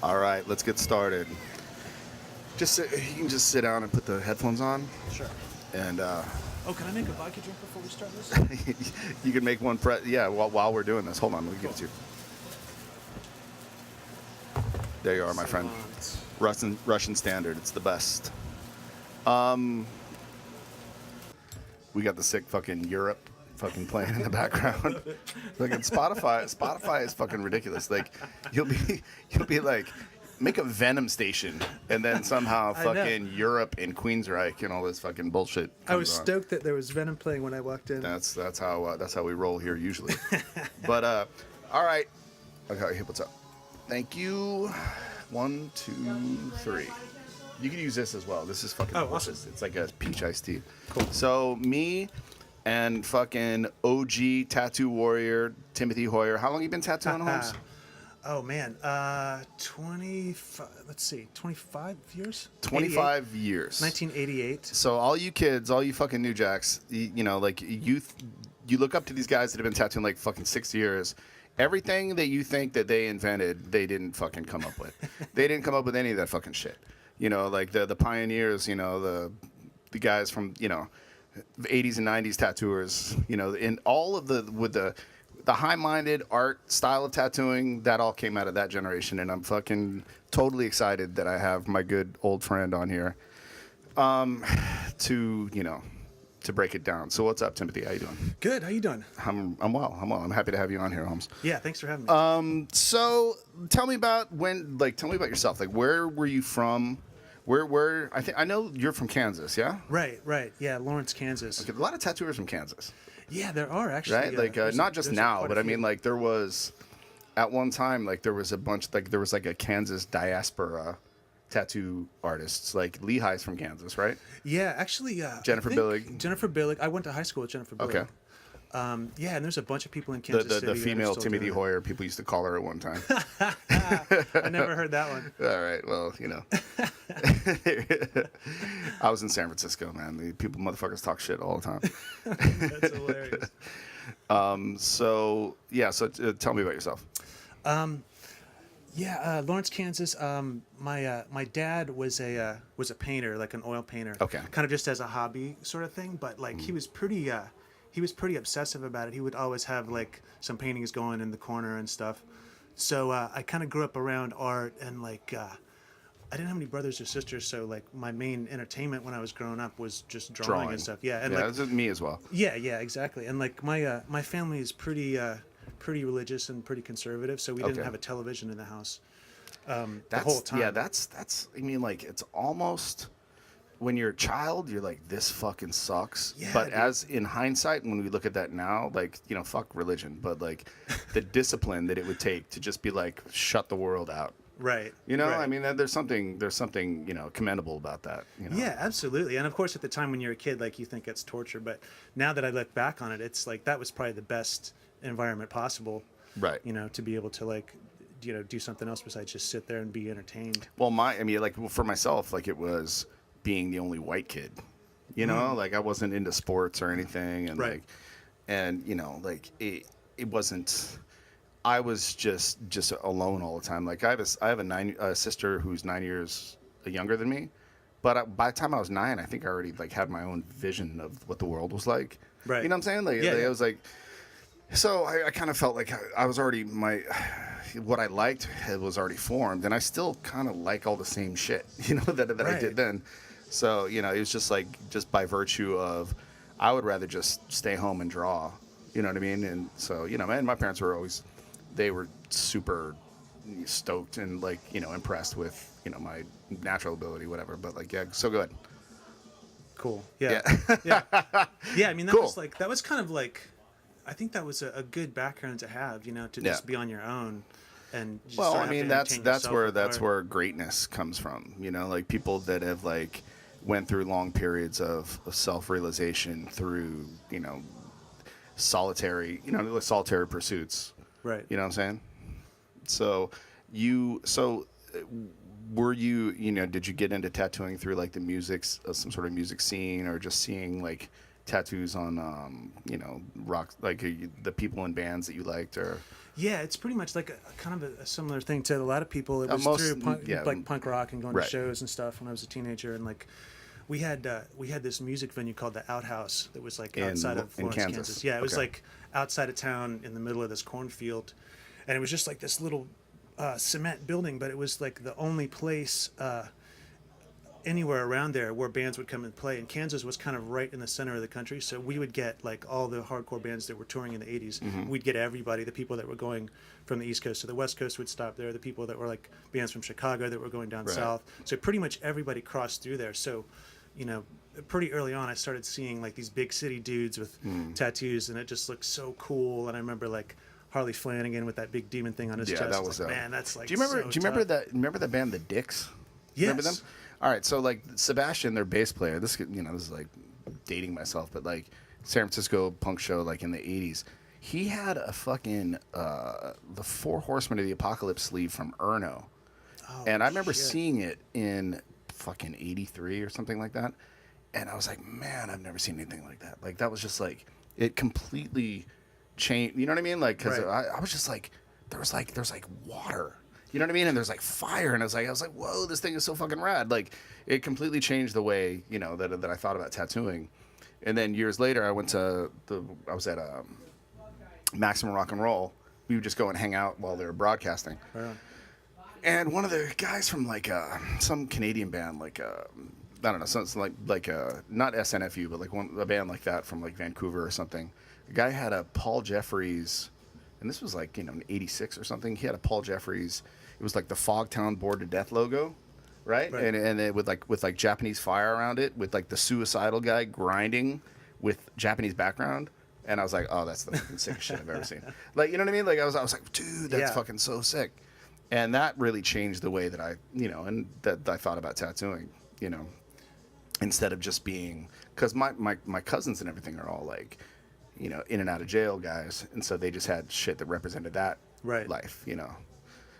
All right, let's get started. You can just sit down and put the headphones on, Sure. and Oh, can I make a vodka drink before we start this? you can make one. While we're doing this, hold on, let me give it to you. There you are, my friend. Russian standard. It's the best. We got the sick fucking Europe fucking playing in the background. Fucking Spotify is fucking ridiculous. Like you'll be like, make a Venom station, and then somehow fucking Europe and Queensryche and all this fucking bullshit. I was on. stoked that there was Venom playing when I walked in. That's how we roll here usually. But all right. Okay, what's up? Thank you. 1, 2, 3. You can use this as well. This is fucking delicious. Awesome. It's like a peach iced tea. Cool. So me and fucking OG tattoo warrior Timothy Hoyer. How long you been tattooing, Holmes? Oh man, 25. Let's see, 25 years. 25 years. 1988. So all you kids, all you fucking new jacks, you look up to these guys that have been tattooing like fucking 6 years. Everything that you think that they invented, they didn't fucking come up with. They didn't come up with any of that fucking shit. You know, like the pioneers, you know, the guys from, you know, the 80s and 90s tattooers, you know, in all of the high-minded art style of tattooing, that all came out of that generation. And I'm fucking totally excited that I have my good old friend on here to break it down. So what's up, Timothy? How you doing? Good. How you doing? I'm well. I'm happy to have you on here, Holmes. Yeah. Thanks for having me. So tell me about tell me about yourself. Like, where were you from? Where I know you're from Kansas, yeah? Right. Yeah, Lawrence, Kansas. Okay, a lot of tattooers from Kansas. Yeah, there are actually. Right? Like, not just now, but I mean, like, there was, at one time, like, there was a bunch, like, there was, like, a Kansas diaspora tattoo artists. Like, Lehi's from Kansas, right? Yeah, actually, Jennifer Billig. Jennifer Billig. I went to high school with Jennifer Billig. Okay. Yeah, and there's a bunch of people in Kansas City. The that are female still Timothy doing it. Hoyer, people used to call her at one time. I never heard that one. All right, well, you know. I was in San Francisco, man. The motherfuckers talk shit all the time. That's hilarious. So tell me about yourself. Yeah, Lawrence, Kansas. My dad was a painter, like an oil painter. Okay. Kind of just as a hobby sort of thing, but like he was pretty obsessive about it. He would always have like some paintings going in the corner and stuff. So I kind of grew up around art, and like I didn't have any brothers or sisters, so like my main entertainment when I was growing up was just drawing and stuff. Yeah, and yeah, like that's me as well. yeah, exactly. And like my family is pretty religious and pretty conservative, so we didn't have a television in the house the whole time. Yeah, that's. I mean, like, it's almost. When you're a child, you're like, this fucking sucks. Yeah, but dude. as in hindsight, when we look at that now, like, you know, fuck religion, but like the discipline that it would take to just be like, shut the world out. Right. You know, right. I mean, there's something, you know, commendable about that. You know? Yeah, absolutely. And of course, at the time when you're a kid, like, you think it's torture. But now that I look back on it, it's like that was probably the best environment possible. Right. You know, to be able to like, you know, do something else besides just sit there and be entertained. Well, for myself, like, it was being the only white kid. You know, like, I wasn't into sports or anything, and Right. like, and you know, like it wasn't. I was just alone all the time. Like, I have a sister who's 9 years younger than me, but by the time I was 9, I think I already like had my own vision of what the world was like. Right. You know what I'm saying? Like, Yeah. I was like, so I kind of felt like I was already what I liked was already formed, and I still kind of like all the same shit, you know, that I Right. did then. So, you know, it was just like, just by virtue of, I would rather just stay home and draw, you know what I mean? And so, you know, and my parents were they were super stoked and like, you know, impressed with, you know, my natural ability, whatever. But like, yeah, so good. Cool. Yeah. Yeah. Yeah. I mean, Cool. that was kind of like, I think that was a good background to have, you know, to just be on your own. And just Well, sort I of mean, have to entertain yourself with that's art. where greatness comes from, you know, like people that have like went through long periods of self-realization through, you know, solitary pursuits. Right. You know what I'm saying? So were you, you know, did you get into tattooing through like some sort of music scene, or just seeing like tattoos on, you know, rock, like the people in bands that you liked, or? Yeah, it's pretty much like a kind of a similar thing to a lot of people. It was most- through punk, yeah. like punk rock and going Right. to shows and stuff when I was a teenager, and like we had this music venue called the Outhouse that was like outside of in Florence, Kansas. Yeah, it was Okay. like outside of town in the middle of this cornfield, and it was just like this little cement building, but it was like the only place anywhere around there where bands would come and play. And Kansas was kind of right in the center of the country, so we would get like all the hardcore bands that were touring in the 80s. Mm-hmm. We'd get everybody, the people that were going from the East Coast to the West Coast would stop there, the people that were like bands from Chicago that were going down Right. south. So pretty much everybody crossed through there. So, you know, pretty early on I started seeing like these big city dudes with Mm. tattoos, and it just looked so cool. And I remember like Harley Flanagan with that big demon thing on his Yeah, chest. that was like, dope. man, that's like Do you remember? so do you remember tough. that? Remember the band The Dicks? Remember them? Yes. All right, so like Sebastian, their bass player. This this is like dating myself, but like San Francisco punk show, like in the '80s. He had a fucking the Four Horsemen of the Apocalypse sleeve from Erno, Oh, and I remember shit. seeing it in fucking '83 or something like that, and I was like, man, I've never seen anything like that. Like that was just like it completely changed. You know what I mean? Like because Right. I was just like there's like water. You know what I mean? And there's like fire, and I was like, whoa, this thing is so fucking rad. Like, it completely changed the way that I thought about tattooing. And then years later, I was at Maximum Rock and Roll. We would just go and hang out while they were broadcasting. Right on. And one of the guys from like some Canadian band, like I don't know, something like not SNFU, but like a band like that from like Vancouver or something. The guy had a Paul Jeffries, and this was like in '86 or something. He had a Paul Jeffries. It was like the Fogtown Bored to Death logo, right? Right. And it with like Japanese fire around it, with like the suicidal guy grinding with Japanese background. And I was like, oh, that's the fucking sickest shit I've ever seen. Like, you know what I mean? Like I was like, dude, that's Yeah. fucking so sick. And that really changed the way that I thought about tattooing, instead of just being, because my cousins and everything are all like, in and out of jail guys. And so they just had shit that represented that Right. life,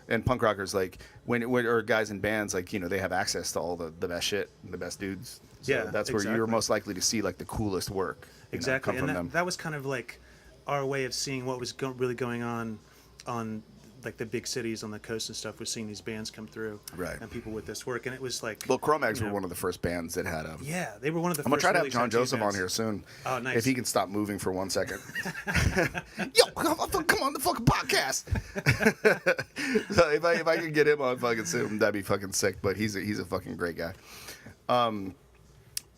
And punk rockers, like, or guys in bands, like, they have access to all the best shit and the best dudes. So Yeah, that's where you're exactly. most likely to see, like, the coolest work. Exactly, come from and them. that was kind of like our way of seeing what was really going on like the big cities on the coast and stuff. Was seeing these bands come through, Right. and people with this work, and it was like, Well, Cro-Mags you were know, one of the first bands that had a... yeah, they were one of the I'm going to first try to have really John tattoo Joseph on bands. here soon. Oh, nice. If he can stop moving for 1 second. Yo, come on the fucking podcast. So if I could get him on fucking soon, that'd be fucking sick. But he's a fucking great guy.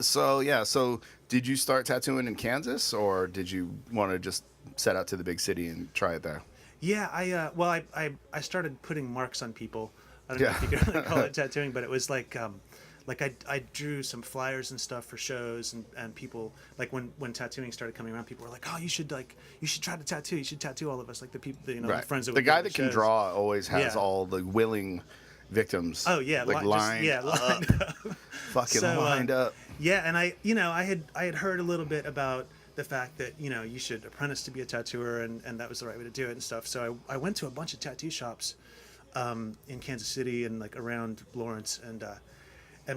So did you start tattooing in Kansas, or did you want to just set out to the big city and try it there? Yeah, I started putting marks on people. I don't know if you could really call it tattooing, but it was like I drew some flyers and stuff for shows, and people, like when tattooing started coming around, people were like, oh, you should try to tattoo. You should tattoo all of us, like the people, the friends that The would guy go to that can shows. draw always has Yeah. all the willing victims. Oh yeah, like lined up, lined up. fucking So, lined up. Yeah, and I had heard a little bit about the fact that you should apprentice to be a tattooer, and that was the right way to do it and stuff. So I went to a bunch of tattoo shops in Kansas City and like around Lawrence, and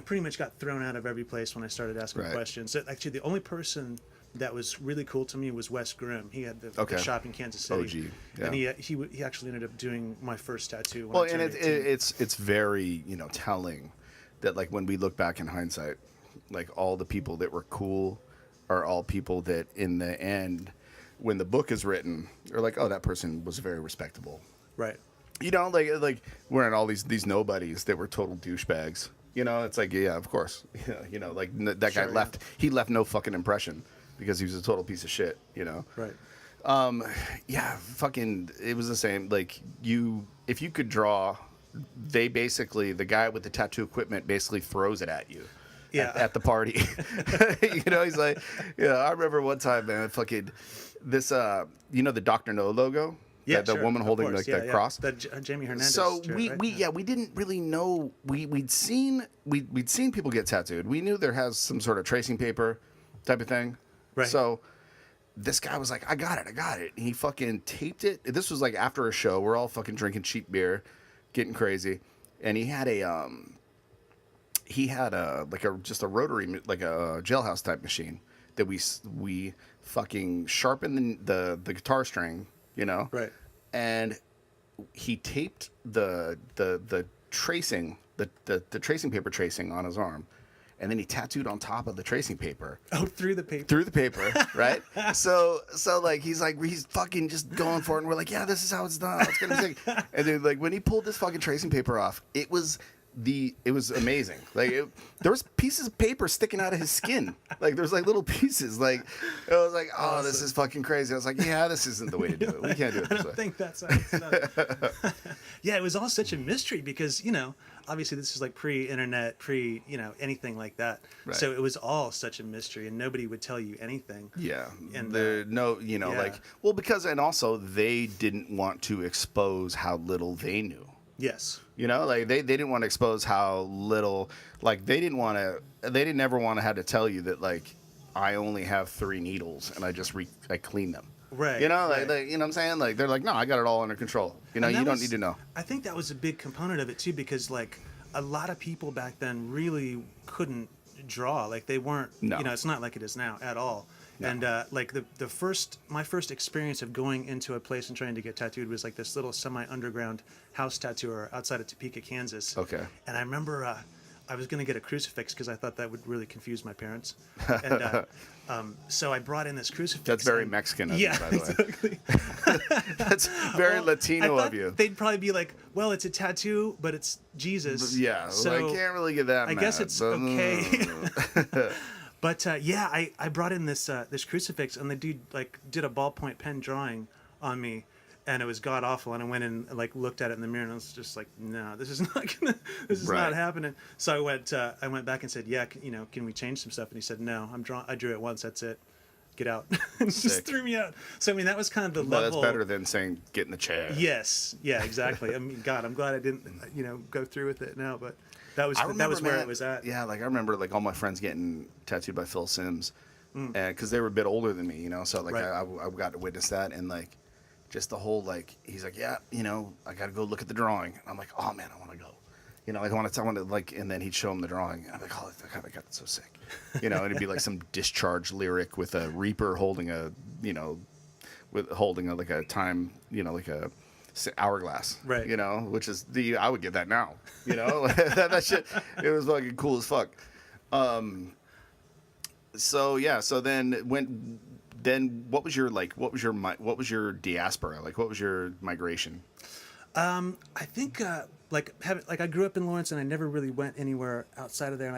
pretty much got thrown out of every place when I started asking Right. questions. So actually, the only person that was really cool to me was Wes Grimm. He had the Okay. shop in Kansas City, OG, yeah. and he actually ended up doing my first tattoo. When Well, I and turned 18. it's very telling that, like, when we look back in hindsight, like, all the people that were cool are all people that in the end, when the book is written, are like, oh, that person was very respectable. Right. Like we're in all these nobodies that were total douchebags. It's like, yeah, of course. Like that guy Sure, yeah. left. He left no fucking impression because he was a total piece of shit. Right. Yeah, fucking, it was the same. Like, if you could draw, the guy with the tattoo equipment basically throws it at you. Yeah. At the party. He's like, I remember one time, man, fucking this, the Dr. No logo? Yeah, The sure, woman of holding course, the cross? The Jamie Hernandez. So shirt, we right? we didn't really know, we'd seen people get tattooed. We knew there has some sort of tracing paper type of thing. Right. So this guy was like, I got it. And he fucking taped it. This was like after a show. We're all fucking drinking cheap beer, getting crazy. And he had just a rotary, like a jailhouse type machine that we fucking sharpened the guitar string, Right. and he taped the tracing the tracing paper tracing on his arm, and then he tattooed on top of the tracing paper. Oh, through the paper. Through the paper, right? So like he's fucking just going for it, and we're like, yeah, this is how it's done. It's gonna be sick. And then like when he pulled this fucking tracing paper off, it was amazing. Like there was pieces of paper sticking out of his skin. Like there's like little pieces. Like I was like, oh, Awesome. this is fucking crazy. I was like, yeah, this isn't the way to do it. We can't do it I this don't way. think that's how it's done. Yeah, it was all such a mystery because, obviously this is like pre-internet, anything like that. Right. So it was all such a mystery and nobody would tell you anything. Yeah, And, there yeah. like because and also they didn't want to expose how little they knew. Yes. Like they didn't want to expose how little, like they didn't ever want to have to tell you that like I only have 3 needles and I just I clean them. Right. Like, right. you know what I'm saying? Like they're like, no, I got it all under control. You And that don't was- need to know. I think that was a big component of it too, because like a lot of people back then really couldn't draw. Like they weren't, No. it's not like it is now at all. No. And like my first experience of going into a place and trying to get tattooed was like this little semi-underground house tattooer outside of Topeka, Kansas. Okay. And I remember I was going to get a crucifix because I thought that would really confuse my parents. And so I brought in this crucifix. That's very and- Mexican of Yeah, you, by the way. exactly. That's very Well, Latino I thought of you. They'd probably be like, well, it's a tattoo, but it's Jesus. Yeah, So I can't really get that I mad. guess it's but- okay. But yeah, I brought in this crucifix, and the dude like did a ballpoint pen drawing on me, and it was god awful. And I went and like looked at it in the mirror, and I was just like, no, this is this is Right. not happening. So I went back and said, yeah, can we change some stuff? And he said, no, I drew it once, that's it. Get out. And just Sick. threw me out. So I mean, that was kind of the Well, level. that's better than saying get in the chair. Yes. Yeah. Exactly. I mean, God, I'm glad I didn't, go through with it now. But that was I remember, that was where man, it was at. Yeah, like I remember like all my friends getting tattooed by Phil Sims, and because they were a bit older than me, so like Right. I got to witness that, and like just the whole like he's like, yeah, I got to go look at the drawing. And I'm like, oh man, I want to go. Like I want to like, and then he'd show him the drawing. And I'm like, oh God, I got it so sick. And it'd be like some discharge lyric with a reaper holding like a time, like a hourglass. Right. Which is I would get that now. That shit. It was fucking cool as fuck. So yeah. So then what was your diaspora? Like what was your migration? I think I grew up in Lawrence and I never really went anywhere outside of there, and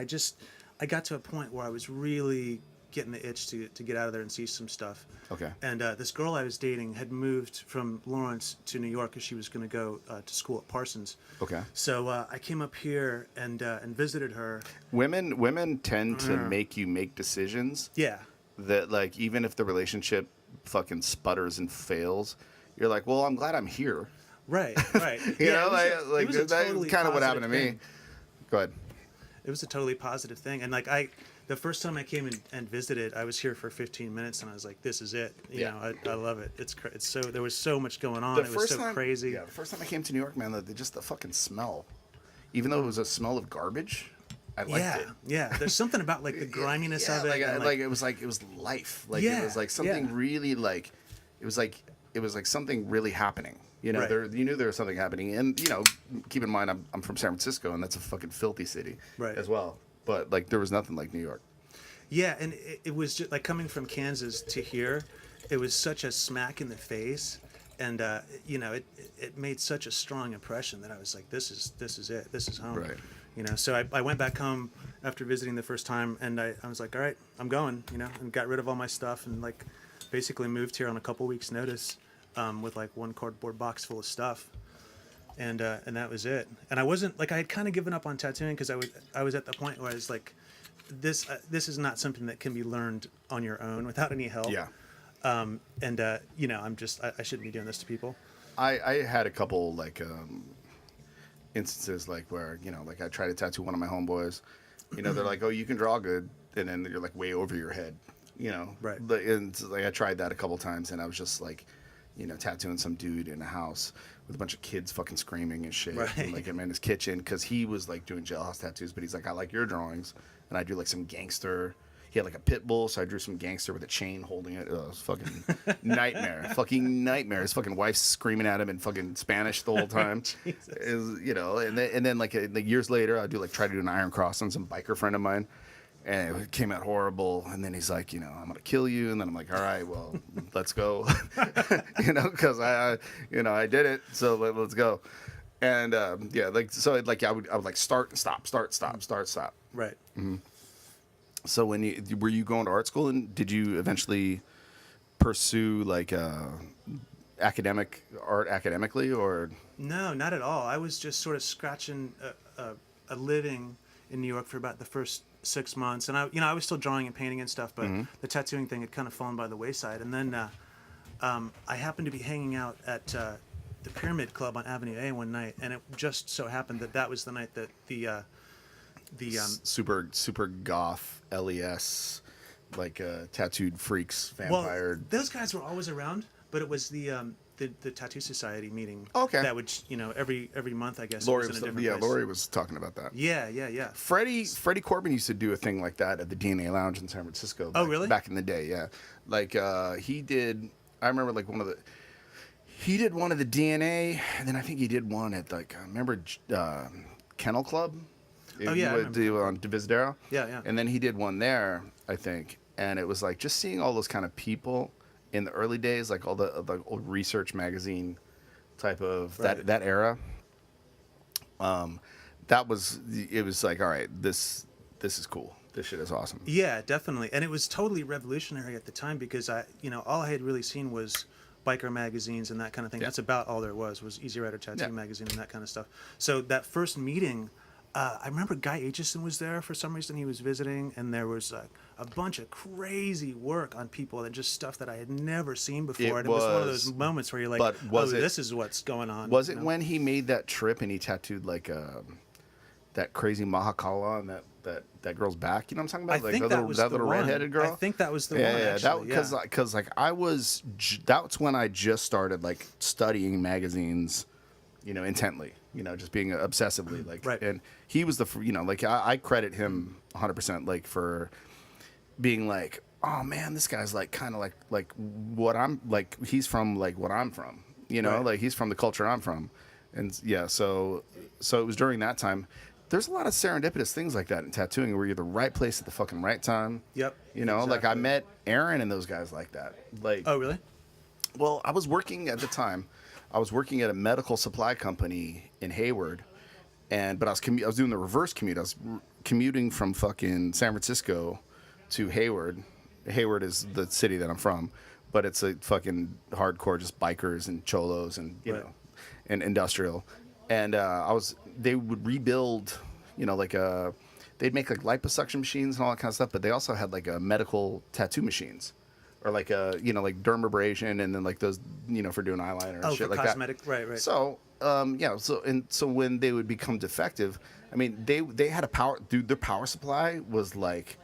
I got to a point where I was really getting the itch to get out of there and see some stuff. Okay. And this girl I was dating had moved from Lawrence to New York because she was going to go to school at Parsons. Okay. So I came up here and visited her. Women tend to make you make decisions Yeah. that like even if the relationship fucking sputters and fails, you're like, well, I'm glad I'm here. Right. Right. You Yeah, know, it was a that's totally kind of what happened to positive me. thing. Go ahead. It was a totally positive thing, and the first time I came and visited, I was here for 15 minutes, and I was like, "This is it." I love it. It's so there was so much going on. It was so crazy. Yeah, the first time I came to New York, man, the fucking smell, even though it was a smell of garbage, I liked Yeah, it. yeah. There's something about like the griminess of it. Like, and, it was life. Like Yeah, it was like something yeah. really like it was like something really happening. Right. You knew there was something happening, and keep in mind I'm from San Francisco, and that's a fucking filthy city, Right. as well. But like there was nothing like New York. Yeah, and it was just like coming from Kansas to here, it was such a smack in the face, and it made such a strong impression that I was like, this is it, this is home. Right. So I went back home after visiting the first time, and I was like, all right, I'm going, and got rid of all my stuff, and like basically moved here on a couple weeks' notice, with like one cardboard box full of stuff. And that was it. And I wasn't like I had kind of given up on tattooing because I was at the point where I was like, this is not something that can be learned on your own without any help. Yeah. I'm just I shouldn't be doing this to people. I had a couple like instances like where like I tried to tattoo one of my homeboys. They're like, oh, you can draw good, and then you're like way over your head. Right. And like I tried that a couple times, and I was just like, tattooing some dude in a house with a bunch of kids fucking screaming and shit. Right. And, like I'm in his kitchen because he was like doing jailhouse tattoos, but he's like, I like your drawings, and I do like some gangster. He had like a pit bull, so I drew some gangster with a chain holding it. It was fucking nightmare, fucking nightmare. His fucking wife's screaming at him in fucking Spanish the whole time. You know, and then like years later, I do like try to do an Iron Cross on some biker friend of mine. And it came out horrible. And then he's like, you know, I'm going to kill you. And then I'm like, all right, well, let's go. You know, because I did it. So let's go. And yeah, like, so like, I would like start and stop, start, stop. Right. So were you going to art school, and did you eventually pursue like academically, or? No, not at all. I was just sort of scratching a living in New York for about the first 6 months, and I was still drawing and painting and stuff, but the tattooing thing had kind of fallen by the wayside. And then I happened to be hanging out at the Pyramid Club on Avenue A one night, and it just so happened that was the night that the super goth LES, like tattooed freaks, vampire. well, those guys were always around, but it was the Tattoo Society meeting. Okay. That would, every month, I guess. Lori it was was, in a different place. Lori was talking about that. Yeah. Freddie Corbin used to do a thing like that at the DNA Lounge in San Francisco. Oh, really? Back in the day, yeah. Like he did. I remember like he did one of the DNA, and then I think he did one at like I remember Kennel Club. Oh yeah, he would do on Divisadero. Yeah. And then he did one there, I think, and it was like just seeing all those kind of people in the early days, like all the old research magazine type of Right. that era. It was like, all right, this is cool. This shit is awesome. Yeah, definitely. And it was totally revolutionary at the time because all I had really seen was biker magazines and that kind of thing. Yeah. That's about all there was Easy Rider Tattoo Yeah. magazine and that kind of stuff. So that first meeting, I remember Guy Aitchison was there for some reason. He was visiting, and there was a bunch of crazy work on people and just stuff that I had never seen before. And it was one of those moments where you're like, this is what's going on. Was it when he made that trip and he tattooed like that crazy Mahakala on that girl's back? You know what I'm talking about? I Like think that was that the little one. redheaded girl. I think that was the one. Yeah, Actually. because like that's when I just started like studying magazines, intently, just being obsessively like. Right. And he was like I credit him 100% like for being like, oh man, this guy's like kind of like what I'm like. He's from like what I'm from, Right. like he's from the culture I'm from, and yeah. So it was during that time. There's a lot of serendipitous things like that in tattooing where you're the right place at the fucking right time. Yep. Like I exactly. met Aaron and those guys like that. Like, Oh, really? well, I was working at the time. I was working at a medical supply company in Hayward, but I was doing the reverse commute. I was commuting from fucking San Francisco to Hayward. Hayward is the city that I'm from, but it's a fucking hardcore, just bikers and cholos and Right. and industrial. And they would rebuild, they'd make like liposuction machines and all that kind of stuff, but they also had like medical tattoo machines, or like like dermabrasion, and then like those, for doing eyeliner and Oh, shit for like cosmetic. that. Right. So, so when they would become defective, I mean, they had their power supply was like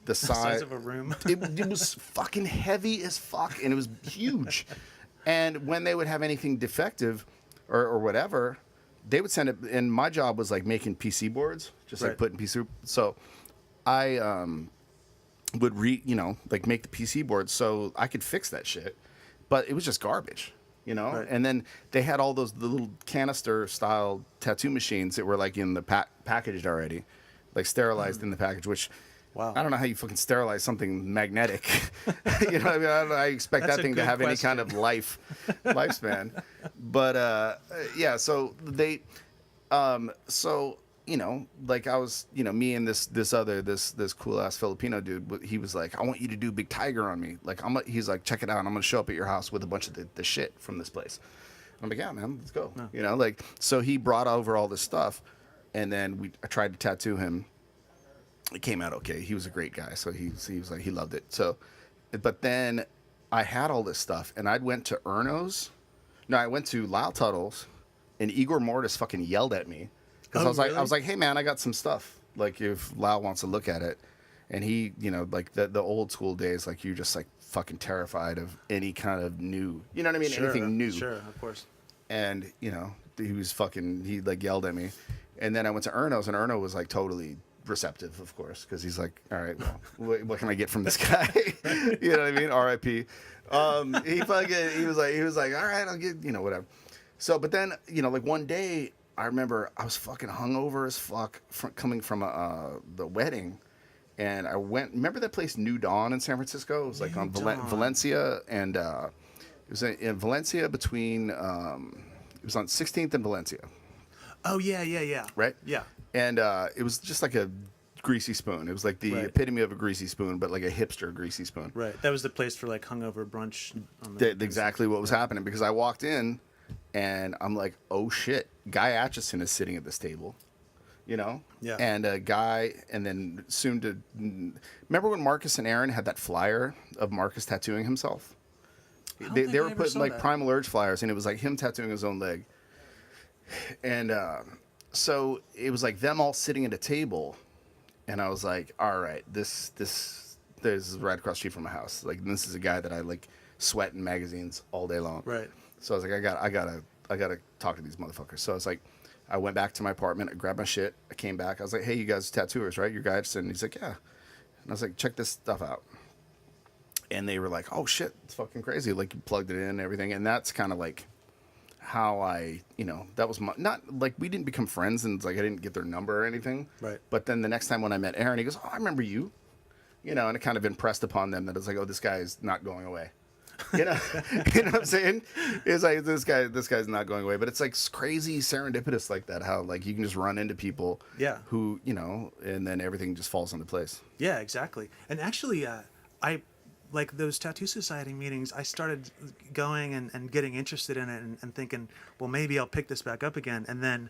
the Size of a room. it was fucking heavy as fuck, and it was huge. And when they would have anything defective or whatever, they would send it. And my job was like making PC boards, just like Right. putting PC. So I would like make the PC boards so I could fix that shit, but it was just garbage. Right. And then they had all the little canister style tattoo machines that were like in the packaged already, like sterilized in the package, which Wow. I don't know how you fucking sterilize something magnetic. What I mean? I expect That's that a thing to good have any kind of lifespan. But yeah, so they, like I was, me and this cool ass Filipino dude, he was like, I want you to do Big Tiger on me. Like he's like, check it out. I'm gonna show up at your house with a bunch of the shit from this place. I'm like, yeah, man, let's go. Like, so he brought over all this stuff, and then I tried to tattoo him. It came out okay. He was a great guy, so he was like, he loved it. So, but then I had all this stuff, and I went to I went to Lyle Tuttle's, and Igor Mortis fucking yelled at me because Oh, I was really? like, hey man, I got some stuff. Like if Lyle wants to look at it, and he, like the old school days, like you're just like fucking terrified of any kind of new, you know what I mean? Anything new. Sure, of course. And he like yelled at me, and then I went to Erno's, and Erno was like totally receptive, of course, because he's like, all right, well, what can I get from this guy? You know what I mean? R.I.P. He was like, all right, I'll get, whatever. So, but then, like one day, I remember I was fucking hungover as fuck coming from the wedding, and I went. Remember that place New Dawn in San Francisco? It was like on Valencia, and it was in Valencia between. It was on 16th and Valencia. Oh yeah. Right. Yeah. And it was just like a greasy spoon. It was like the epitome of a greasy spoon, but like a hipster greasy spoon. Right. That was the place for like hungover brunch. Exactly what was happening, because I walked in, and I'm like, oh shit, Guy Atchison is sitting at this table. Yeah. And a guy, and then soon to remember when Marcus and Aaron had that flyer of Marcus tattooing himself. They were putting like Primal Urge flyers, and it was like him tattooing his own leg. And so it was like them all sitting at a table, and I was like, all right, this is right across the street from my house. Like, this is a guy that I like sweat in magazines all day long. Right. So I was like, I gotta talk to these motherfuckers. So I was like, I went back to my apartment, I grabbed my shit, I came back, I was like, hey, you guys tattooers, right? Your guys? And he's like, yeah. And I was like, check this stuff out. And they were like, oh shit, it's fucking crazy. Like, you plugged it in and everything. And that's kind of like how I, that was my, not like we didn't become friends, and like I didn't get their number or anything. Right. But then the next time when I met Aaron, he goes, oh, I remember you. And it kind of impressed upon them that it's like, oh, this guy is not going away. You know what I'm saying? It's like, this guy's not going away. But it's like crazy serendipitous like that, how like you can just run into people who, and then everything just falls into place. Yeah, exactly. And actually, I like those Tattoo Society meetings, I started going and getting interested in it and thinking, well, maybe I'll pick this back up again. And then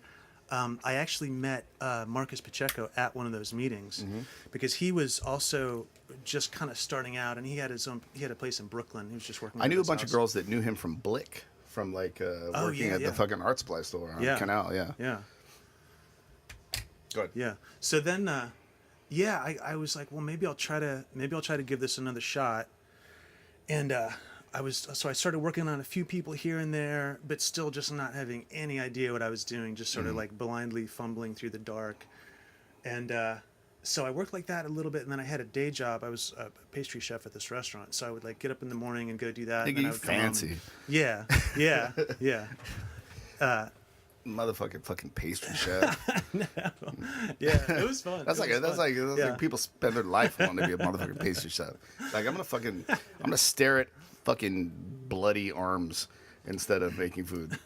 I actually met Marcus Pacheco at one of those meetings, because he was also just kind of starting out, and he had a place in Brooklyn. He was just working. I knew a bunch of girls that knew him from Blick, from like working at the fucking art supply store on Canal. Yeah. Good. Yeah. So then, I was like, well, maybe I'll try to give this another shot. And I started working on a few people here and there, but still just not having any idea what I was doing, just sort of like blindly fumbling through the dark. And so I worked like that a little bit, and then I had a day job. I was a pastry chef at this restaurant, so I would like get up in the morning and go do that. Nigga, and you fancy. Yeah. Motherfucking fucking pastry chef. Yeah, it was fun. That's like people spend their life wanting to be a motherfucking pastry chef. Like, I'm gonna stare at fucking bloody arms instead of making food.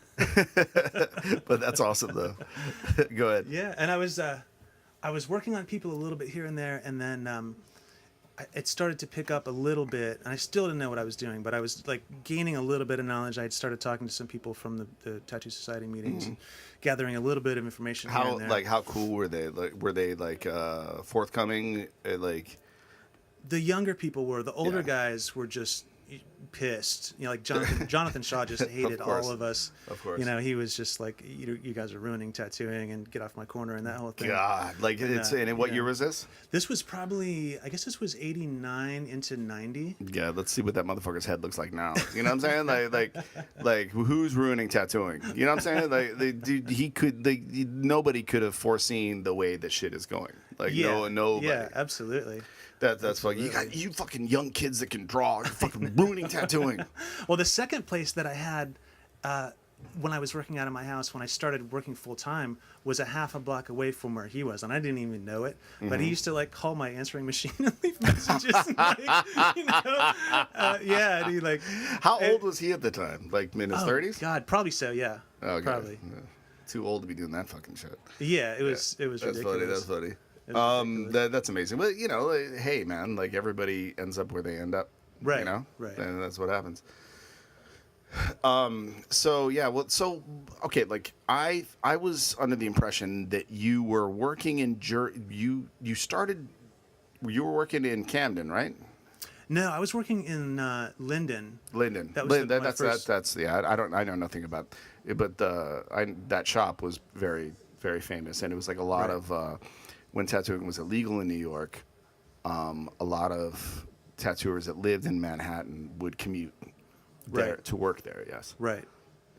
But that's awesome though. Go ahead. Yeah, and I was working on people a little bit here and there, and then it started to pick up a little bit, and I still didn't know what I was doing, but I was like gaining a little bit of knowledge. I had started talking to some people from the Tattoo Society meetings, and gathering a little bit of information. How cool were they? Like, were they like forthcoming? Like, the younger people were. The older guys were just pissed. Like Jonathan Shaw just hated all of us. Of course. He was just like, you guys are ruining tattooing and get off my corner and that whole thing. God, like and what year was this? This was probably, I guess this was 89 into 90. Yeah, let's see what that motherfucker's head looks like now. You know what I'm saying? Like who's ruining tattooing? You know what I'm saying? Like, nobody could have foreseen the way that shit is going. Like, nobody. Yeah, absolutely. That's fucking, you fucking young kids that can draw, you're fucking ruining tattooing. Well, the second place that I had when I was working out of my house, when I started working full time, was a half a block away from where he was, and I didn't even know it. But he used to like call my answering machine and leave messages. And, and he like. How old was he at the time? Like in his 30s? God, probably so. Yeah. Oh, probably. Yeah. Too old to be doing that fucking shit. Yeah, it was. It was that's ridiculous. Funny. That's amazing. But hey man, like everybody ends up where they end up. Right. Right. And that's what happens. Okay, like I was under the impression that you were working in you were working in Camden, right? No, I was working in Linden. Linden. That was I know nothing about it, but that shop was very, very famous, and it was like a lot of when tattooing was illegal in New York, a lot of tattooers that lived in Manhattan would commute there to work there. Yes. Right.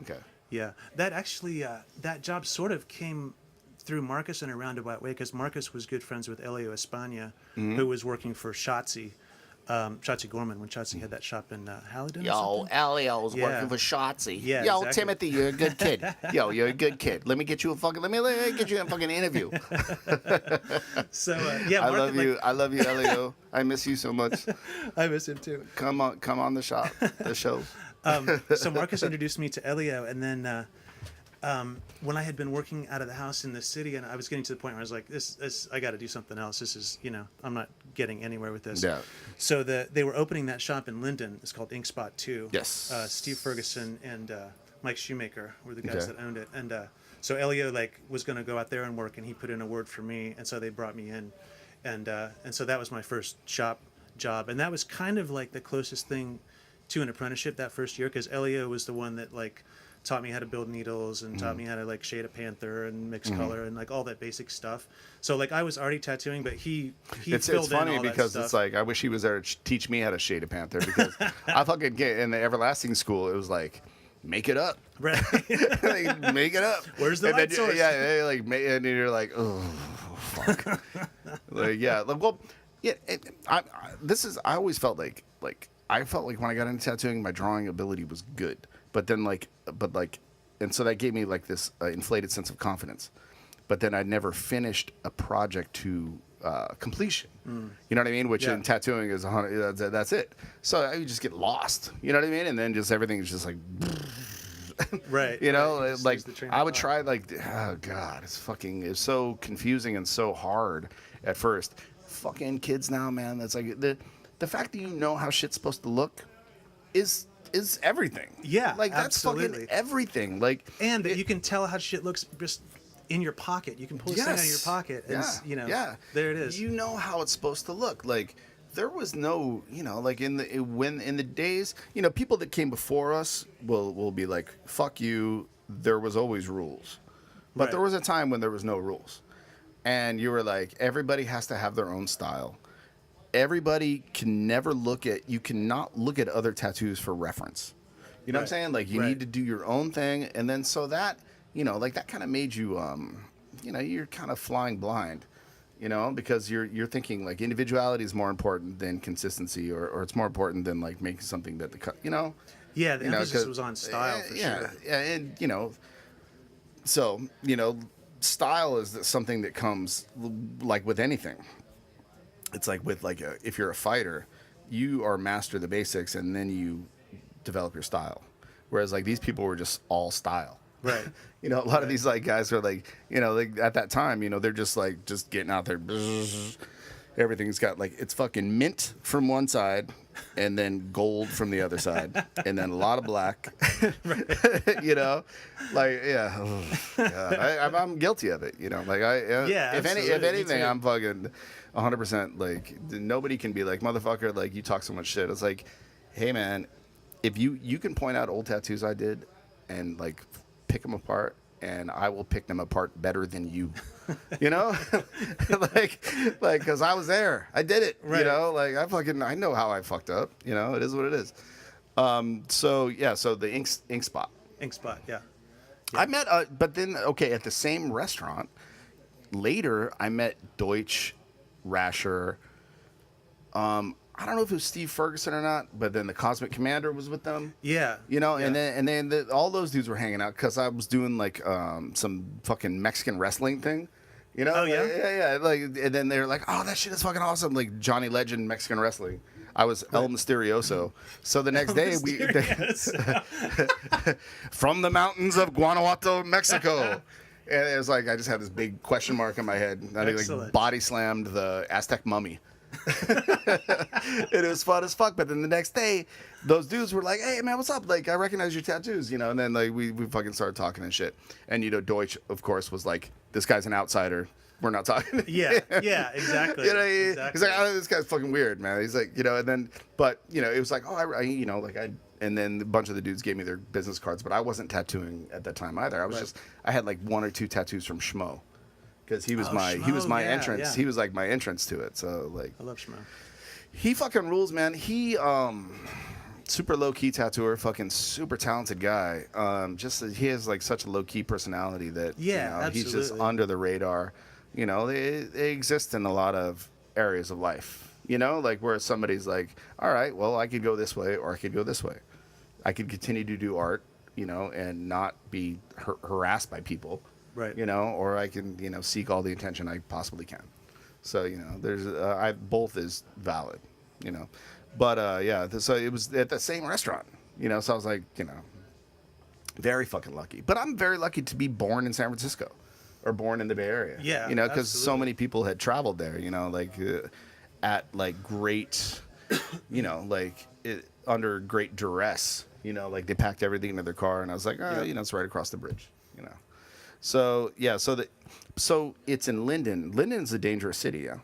Okay. Yeah, that actually that job sort of came through Marcus in a roundabout way, because Marcus was good friends with Elio Espana, who was working for Shotzi. Shotzi Gorman, when Shotzi had that shop in Halligan. Yo, Elio's Yeah. working for Shotzi. Yeah, Yo, exactly. Timothy, you're a good kid. Yo, you're a good kid. Let me get you a fucking. Let me get you a fucking interview. So yeah, I Marcus, love you. I love you, Elio. I miss you so much. I miss him too. Come on the show. So Marcus introduced me to Elio, and then when I had been working out of the house in the city, and I was getting to the point where I was like, "This, I got to do something else. This is, I'm not getting anywhere with this." Yeah. So they were opening that shop in Linden. It's called Ink Spot 2. Yes. Steve Ferguson and Mike Shoemaker were the guys Okay. that owned it, and so Elio was going to go out there and work, and he put in a word for me, and so they brought me in, and so that was my first shop job, and that was kind of like the closest thing to an apprenticeship that first year, because Elio was the one that taught me how to build needles and taught me how to shade a panther and mix color and all that basic stuff. So I was already tattooing, but he It's filled funny in all because that it's stuff. like I wish he was there to teach me how to shade a panther, because I fucking get in the everlasting school. It was like, make it up. Right. Like, make it up. Where's the And light then, source? Yeah, and you're like, oh fuck. Well, yeah. I always felt like I felt like when I got into tattooing, my drawing ability was good, but and so that gave me this inflated sense of confidence. But then I never finished a project to completion. You know what I mean? Which Yeah. in tattooing is that's it. So I would just get lost. You know what I mean? And then just everything is just like. Right. You know, right. Just like lose the train of I would thought. try oh god, it's so confusing and so hard at first. Fucking kids now, man. That's like the fact that you know how shit's supposed to look is everything. Yeah, that's fucking absolutely. everything. And that you can tell how shit looks just in your pocket. You can pull this thing out of your pocket, and there it is. You know how it's supposed to look. There was no, in the days, people that came before us will be like, fuck you. There was always rules, but Right. there was a time when there was no rules, and you were like, everybody has to have their own style. Everybody can never you cannot look at other tattoos for reference. You know what I'm Right. saying? You Right. need to do your own thing, and then so that that kind of made you you're kind of flying blind. Because you're thinking individuality is more important than consistency, or it's more important than making something that Yeah, the emphasis 'cause- was on style for yeah, sure. yeah, and so style is something that comes with anything. It's if you're a fighter, you are master the basics and then you develop your style. Whereas these people were just all style. Right. A lot of these guys are at that time, they're just just getting out there. Everything's got it's fucking mint from one side and then gold from the other side and then a lot of black. Yeah. I'm guilty of it, Yeah, if absolutely, me anything, too. I'm fucking 100% nobody can be motherfucker, you talk so much shit. It's hey man, if you can point out old tattoos I did and pick them apart, and I will pick them apart better than you. Because I was there, I did it. Right. I know how I fucked up. It is what it is. So the ink spot. Ink Spot, yeah. I met, but then at the same restaurant later, I met Deutsch, Rasher. I don't know if it was Steve Ferguson or not, but then the Cosmic Commander was with them. Yeah. And then all those dudes were hanging out because I was doing some fucking Mexican wrestling thing. Oh, yeah? Yeah. And then they're like, oh, that shit is fucking awesome. Johnny Legend Mexican wrestling. I was El Mysterioso. So the next day from the mountains of Guanajuato, Mexico. And it was I just had this big question mark on my head. And I Excellent. body slammed the Aztec mummy. It was fun as fuck. But then the next day, those dudes were like, hey man, what's up? I recognize your tattoos, and then we fucking started talking and shit. And Deutsch, of course, was this guy's an outsider. We're not talking. Yeah, exactly. He's Exactly. oh, this guy's fucking weird, man. He's and then, but it was and then a bunch of the dudes gave me their business cards, but I wasn't tattooing at that time either. I was I had one or two tattoos from Schmo. Because he was my Schmo, yeah, entrance. yeah. He was my entrance to it. So I love Shmo. he fucking rules, man. He super low key tattooer, fucking super talented guy. Just he has like such a low key personality that he's just absolutely. under the radar. You know, they exist in a lot of areas of life. You know, like where somebody's like, all right, well, I could go this way or I could go this way. I could continue to do art, you know, and not be harassed by people, Right. you know, or I can, you know, seek all the attention I possibly can. So, you know, there's, both is valid, you know, but, so it was at the same restaurant, you know, so I was like, you know, very fucking lucky, but I'm very lucky to be born in San Francisco or born in the Bay Area, Yeah, you know, because so absolutely. many people had traveled there, you know, like, at like great, you know, like under great duress, you know, like they packed everything into their car, and I was like, oh, you know, it's right across the bridge, you know. So yeah, so it's in Linden. Linden's a dangerous city, yeah.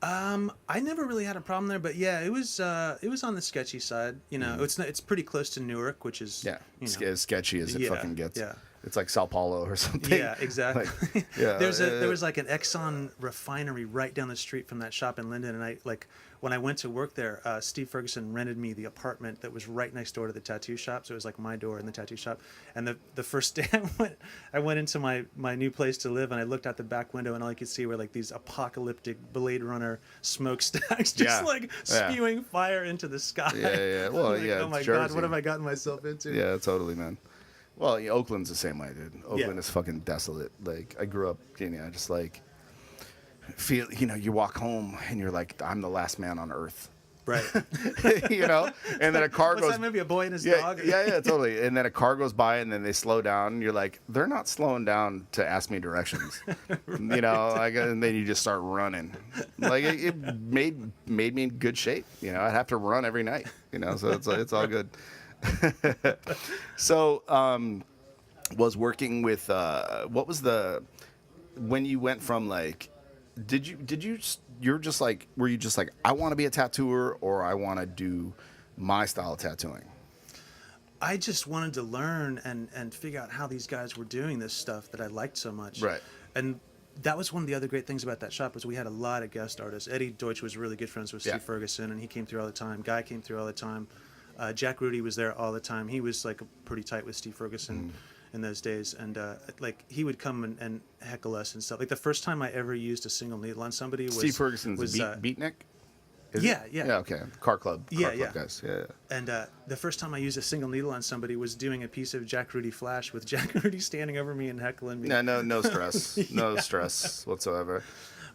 I never really had a problem there, but yeah, it was on the sketchy side. You know, it's pretty close to Newark, which is Yeah, you know, as sketchy as it Yeah, fucking gets. yeah. It's like Sao Paulo or something. Yeah, exactly. Like, yeah, there was like an Exxon refinery right down the street from that shop in Linden, and I like when I went to work there, Steve Ferguson rented me the apartment that was right next door to the tattoo shop, so it was like my door in the tattoo shop. And the first day I went into my new place to live, and I looked out the back window, and all I could see were like these apocalyptic Blade Runner smokestacks, just Yeah, like yeah. spewing fire into the sky. Yeah. Well, Like, yeah. oh my it's God, Jersey. what have I gotten myself into? Yeah, totally, man. Well, yeah, Oakland's the same way, dude. Oakland Yeah. is fucking desolate. Like, I grew up, you know, just like feel, you know, you walk home and you're like, I'm the last man on earth, Right. you know. And then a car What's goes. that movie? A Boy and His Yeah, Dog? yeah, totally. And then a car goes by, and then they slow down. And you're like, they're not slowing down to ask me directions, you know. Like, and then you just start running. Like it made me in good shape. You know, I'd have to run every night. You know, so it's all good. So, was working with what was the when you went from like, you're just like, were you just like, I want to be a tattooer, or I want to do my style of tattooing? I just wanted to learn and figure out how these guys were doing this stuff that I liked so much. Right. And that was one of the other great things about that shop was we had a lot of guest artists. Eddie Deutsch was really good friends with Yeah. Steve Ferguson, and he came through all the time. Guy came through all the time. Jack Rudy was there all the time. He was like pretty tight with Steve Ferguson in those days, and like he would come and heckle us and stuff. Like the first time I ever used a single needle on somebody was Steve Ferguson's was, Beatnik? Is yeah, it? yeah. Yeah, okay. Car Club Yeah, yeah. guys. Yeah. And the first time I used a single needle on somebody was doing a piece of Jack Rudy Flash with Jack Rudy standing over me and heckling me. No stress. No stress whatsoever.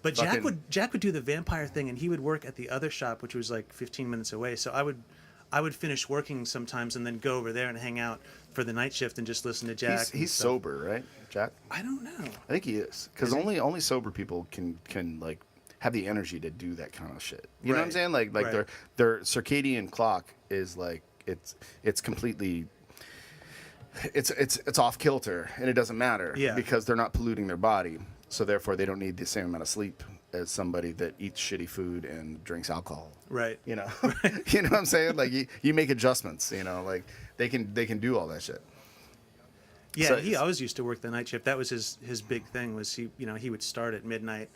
But fucking- Jack would do the vampire thing, and he would work at the other shop, which was like 15 minutes away. So I would finish working sometimes and then go over there and hang out for the night shift and just listen to Jack. and He's stuff. sober, right, Jack? I don't know. I think he is, because only sober people can like have the energy to do that kind of shit. You know what I'm Right. saying? Like Right. their circadian clock is like it's completely it's off kilter, and it doesn't matter Yeah. because they're not polluting their body, so therefore they don't need the same amount of sleep as somebody that eats shitty food and drinks alcohol. Right. You know, you know what I'm saying? Like you make adjustments. You know, like they can do all that shit. Yeah, So- he always used to work the night shift. That was his big thing. Was he would start at midnight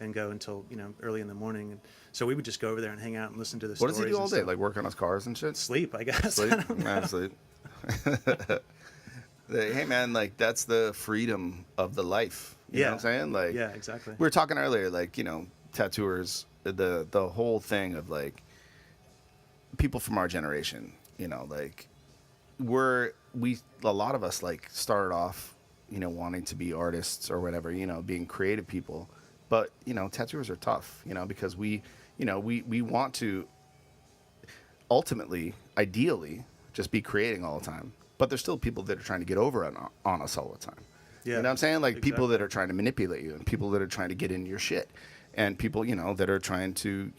and go until early in the morning. And so we would just go over there and hang out and listen to the What stories. does he do all and day? stuff. Like work on his cars and shit? Sleep, I guess. Sleep? Nah, sleep. Hey man, like that's the freedom of the life. You know what I'm saying? Like Yeah, exactly. we were talking earlier, like, tattooers, the whole thing of like people from our generation, like a lot of us like started off, wanting to be artists or whatever, being creative people. But, tattooers are tough, because we want to ultimately, ideally, just be creating all the time. But there's still people that are trying to get over on us all the time. Yeah, You know what I'm saying? Like people exactly. that are trying to manipulate you, and people that are trying to get in your shit, and people, that are trying to,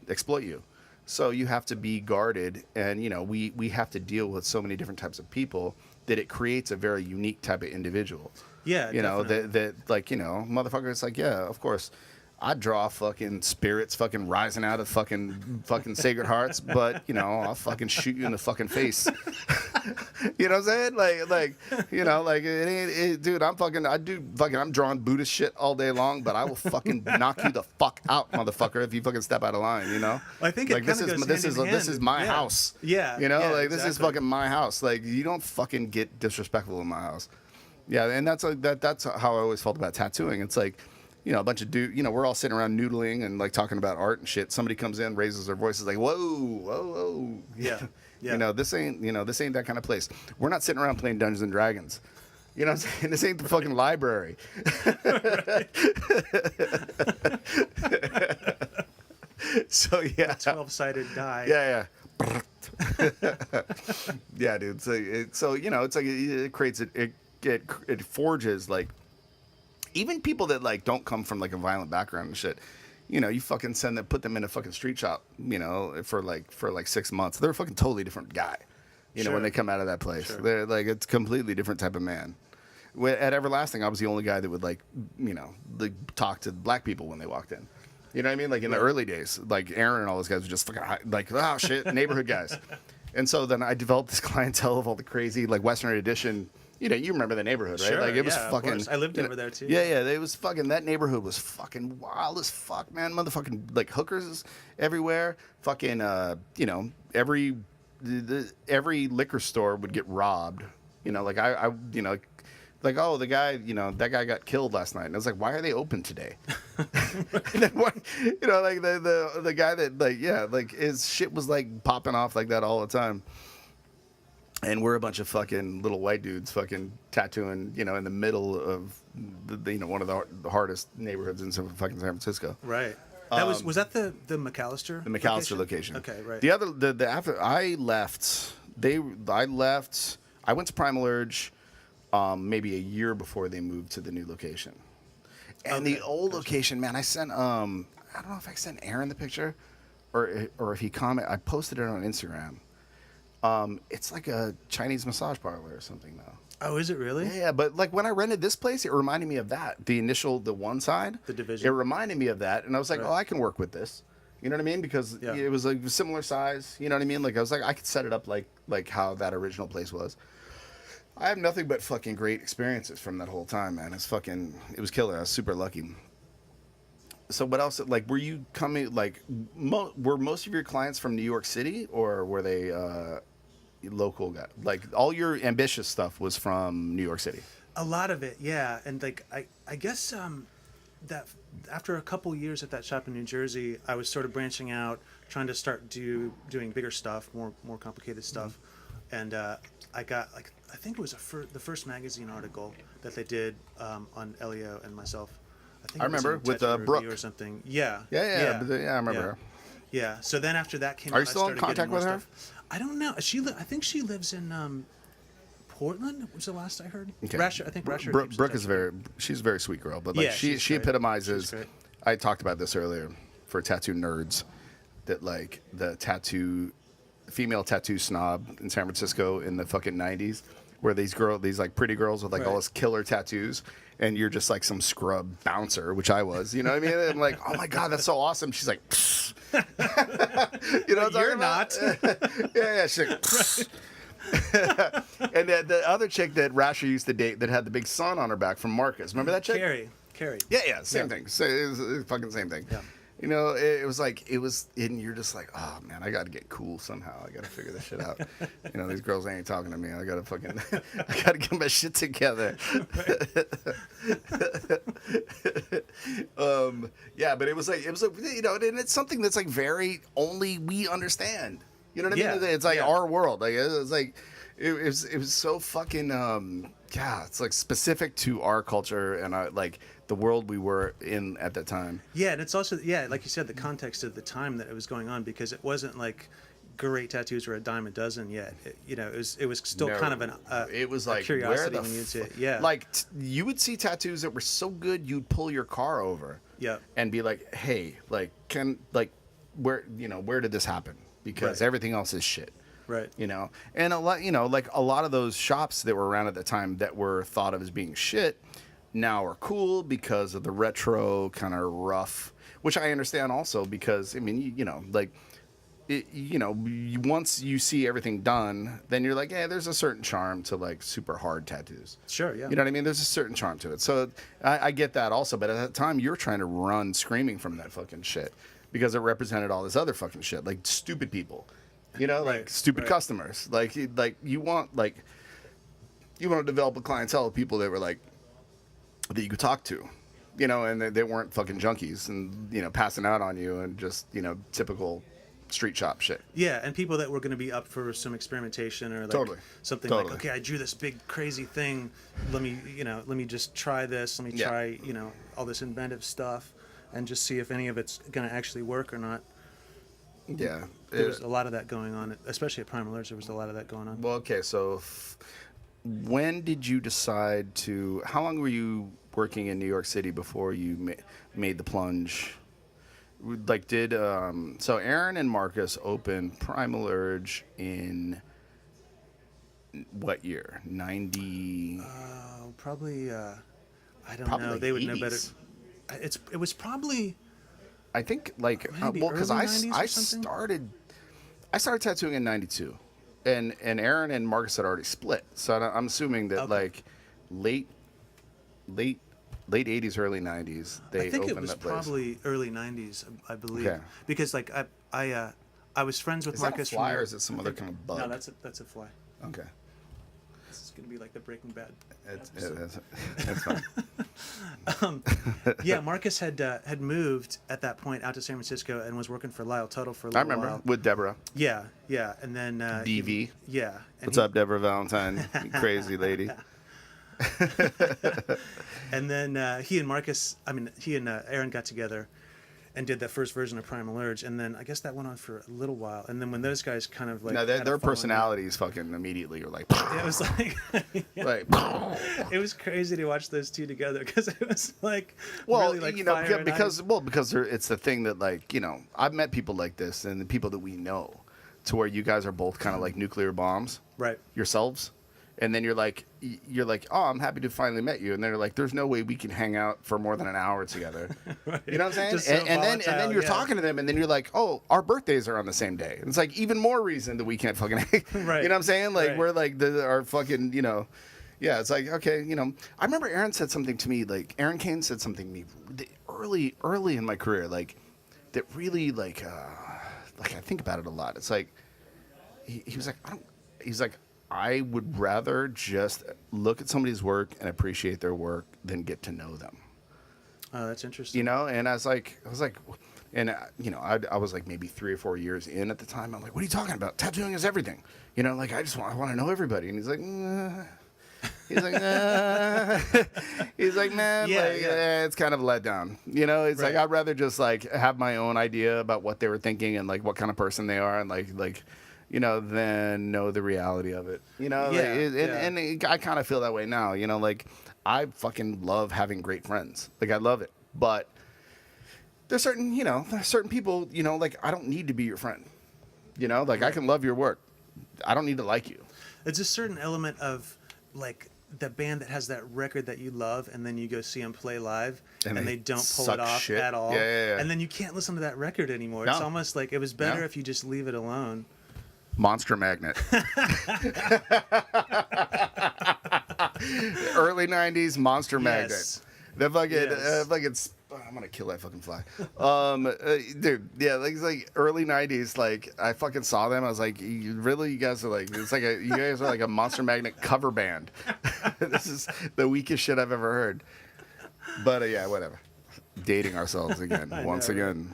exploit you. So you have to be guarded, and, we have to deal with so many different types of people that it creates a very unique type of individual. Yeah, You know, definitely. that like, motherfuckers like, yeah, of course. I draw fucking spirits fucking rising out of fucking Sacred Hearts, but you know, I'll fucking shoot you in the fucking face. You know what I'm saying? Like, you know, like it ain't, dude. I'm drawing Buddhist shit all day long, but I will fucking knock you the fuck out, motherfucker, if you fucking step out of line. You know? Well, I think it like kind of goes this is my house. Yeah. You know, yeah, like this is exactly. fucking my house. Like you don't fucking get disrespectful in my house. Yeah, and that's how I always felt about tattooing. It's like, you know, a bunch of we're all sitting around noodling and like talking about art and shit. Somebody comes in, raises their voice, is like, whoa, whoa, whoa. Yeah. Yeah. You know, this ain't that kind of place. We're not sitting around playing Dungeons and Dragons. You know what I'm saying? This ain't the fucking library. So yeah. 12-sided die. Yeah, yeah. Yeah, dude. So you know, it's like it creates it forges like even people that like don't come from like a violent background and shit. You know, you fucking put them in a fucking street shop, you know, for like 6 months. They're a fucking totally different guy. You know, when they come out of that place, they're like it's a completely different type of man. At Everlasting, I was the only guy that would like, you know, like talk to black people when they walked in. You know what I mean? Like in the early days, like Aaron and all those guys were just fucking like, oh shit, neighborhood guys. And so then I developed this clientele of all the crazy like Western Edition. You know, you remember the neighborhood, right? Sure, like it was yeah, of fucking. course. I lived over there too. Yeah, it was fucking. That neighborhood was fucking wild as fuck, man. Motherfucking like hookers everywhere. Fucking, you know, every liquor store would get robbed. You know, like I you know, like oh the guy, you know, that guy got killed last night, and I was like, why are they open today? And then what, you know, like the guy that like yeah, like his shit was like popping off like that all the time. And we're a bunch of fucking little white dudes fucking tattooing, you know, in the middle of, you know, one of the hardest neighborhoods in fucking San Francisco. Right. That was that the McAllister? The McAllister location. Okay, right. The other, the after I left, I went to Primal Urge maybe a year before they moved to the new location. And the old location, man, I sent, I don't know if I sent Aaron the picture or if he commented, I posted it on Instagram. It's like a Chinese massage parlor or something now. Oh, is it really? Yeah, but like when I rented this place, it reminded me of that. The one side. The division. It reminded me of that. And I was like, Right. oh, I can work with this. You know what I mean? Because Yeah. it was like a similar size. You know what I mean? Like I was like, I could set it up like how that original place was. I have nothing but fucking great experiences from that whole time, man. It was killer. I was super lucky. So what else? Like, were you coming, like, were most of your clients from New York City or were they local guys? Like all your ambitious stuff was from New York City. A lot of it, yeah. And like I guess that after a couple years at that shop in New Jersey, I was sort of branching out, trying to start doing bigger stuff, more complicated stuff. And I got like I think it was the first magazine article that they did on Elio and myself. I remember with Brooke or something. Yeah. Yeah, I remember her. Yeah. So then after that came Are out, you still in contact with her? I don't know. I think she lives in Portland. Was the last I heard. Okay. Rasher, I think Rasher. Brooke is she's a very sweet girl, but like Yeah, she she's great. epitomizes. She's great. I talked about this earlier for tattoo nerds, that like the female tattoo snob in San Francisco in the fucking 90s, where these like pretty girls with like all Right. this killer tattoos, and you're just like some scrub bouncer, which I was. You know what I mean? And I'm like, oh my god, that's so awesome. She's like, you know what I'm You're talking about? Yeah, she's like, and the other chick that Rasher used to date that had the big sun on her back from Marcus. Remember that chick? Carrie. Yeah, same thing. So it was fucking same thing. Yeah. You know, it was, and you're just like, oh man, I got to get cool somehow. I got to figure this shit out. You know, these girls ain't talking to me. I got to get my shit together. Yeah, but it was like, you know, and it's something that's like very only we understand. You know what I mean? Yeah, It's like yeah. our world. Like it was like, it was so fucking, yeah, it's like specific to our culture and like the world we were in at that time. Yeah, and it's also like you said, the context of the time that it was going on, because it wasn't like great tattoos were a dime a dozen yet. It was still kind of it was a like curiosity where when the you see it. Yeah, like you would see tattoos that were so good you'd pull your car over. Yeah. And be like, hey, like where did this happen? Because Right. everything else is shit. right. You know, and a lot of those shops that were around at the time that were thought of as being shit, now are cool because of the retro kind of rough, which I understand also because I mean you know like. Once you see everything done, then you're like, yeah, there's a certain charm to like super hard tattoos. Sure, yeah. You know what I mean? There's a certain charm to it. So I get that also. But at that time, you're trying to run screaming from that fucking shit because it represented all this other fucking shit, like stupid people, you know, like Right, stupid right. customers. Like you want to develop a clientele of people that were like that you could talk to. You know, and they weren't fucking junkies and, you know, passing out on you and just, you know, typical street shop shit. Yeah, and people that were going to be up for some experimentation or like Totally. something Totally. like, okay, I drew this big crazy thing. Let me just try this. Let me Yeah. try, all this inventive stuff and just see if any of it's going to actually work or not. Yeah. There was a lot of that going on, especially at Primal Urge. There was a lot of that going on. Well, okay, so when did you decide to? How long were you working in New York City before you made the plunge? Like, so Aaron and Marcus opened Primal Urge in what year? 90. Probably, I don't Probably know. like They would know better. 80s. It was probably I think like maybe well, because early 90s or I something? started tattooing in '92, and Aaron and Marcus had already split. So I'm assuming that Okay. like late '80s, early '90s they I think opened it was that place. probably early '90s, I believe, Okay. because like I was friends with Is that a Marcus. fly from or is it some other kind of bug? No, that's a fly. Okay, This is gonna be like the Breaking Bad. it's fine. Yeah, Marcus had moved at that point out to San Francisco and was working for Lyle Tuttle for a I little remember while. with Deborah. Yeah, and then DV. yeah. And What's up, Deborah Valentine? You crazy lady. And then he and Aaron got together and did that first version of Primal Urge, and then I guess that went on for a little while. And then when those guys kind of like No, had a their falling out, personalities fucking immediately are like, it was like like. it was crazy to watch those two together because it was like Well, really like you know, fire and because ice. it's the thing that like I've met people like this and the people that we know, to where you guys are both kind of like nuclear bombs Right. yourselves, and then you're like, oh, I'm happy to finally met you, and they're like, there's no way we can hang out for more than an hour together. Right. You know what I'm saying? Just so and then volatile, you're yeah. talking to them, and then you're like, oh, our birthdays are on the same day. And it's like even more reason that we can't fucking hang. Right. You know what I'm saying? Like Right. we're like our fucking Yeah, it's like, okay, I remember Aaron said something to me, like Aaron Kane said something to me early in my career, like that really like I think about it a lot. It's like he was like I would rather just look at somebody's work and appreciate their work than get to know them. Oh, that's interesting. And I was like, and I was like maybe 3 or 4 years in at the time. I'm like, what are you talking about? Tattooing is everything. Like I want to know everybody. And he's like, he's like, nah. He's like, man, Yeah, like, yeah. it's kind of a letdown. It's like Right. I'd rather just like have my own idea about what they were thinking and like what kind of person they are and like. Than know the reality of it. I kind of feel that way now. Like I fucking love having great friends. Like I love it, but there's certain people. Like I don't need to be your friend. Like I can love your work. I don't need to like you. It's a certain element of like the band that has that record that you love, and then you go see them play live, And and they they don't pull suck it off shit. at all. Yeah. And then you can't listen to that record anymore. It's No. almost like it was better No. if you just leave it alone. Monster Magnet. Early '90s Monster Magnet. Yes. The fucking, Yes. I'm gonna kill that fucking fly. Dude, yeah, like it's like early '90s. Like I fucking saw them. I was like, you guys are like, you guys are like a Monster Magnet cover band. This is the weakest shit I've ever heard. But yeah, whatever. Dating ourselves again, once know, again.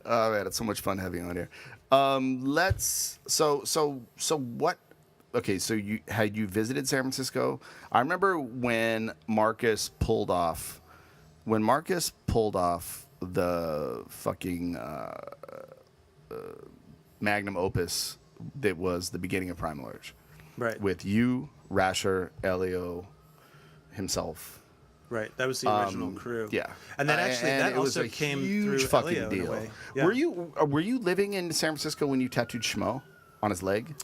Oh man, it's so much fun having you on here. So what? Okay, so had you visited San Francisco? I remember when Marcus pulled off the fucking magnum opus that was the beginning of Primal Urge, Right. with you, Rasher, Elio, himself. Right. That was the original crew. Yeah, And then actually that it was also a came huge through fucking Elio in a deal. way. Yeah. Were you living in San Francisco when you tattooed Schmo? on his leg?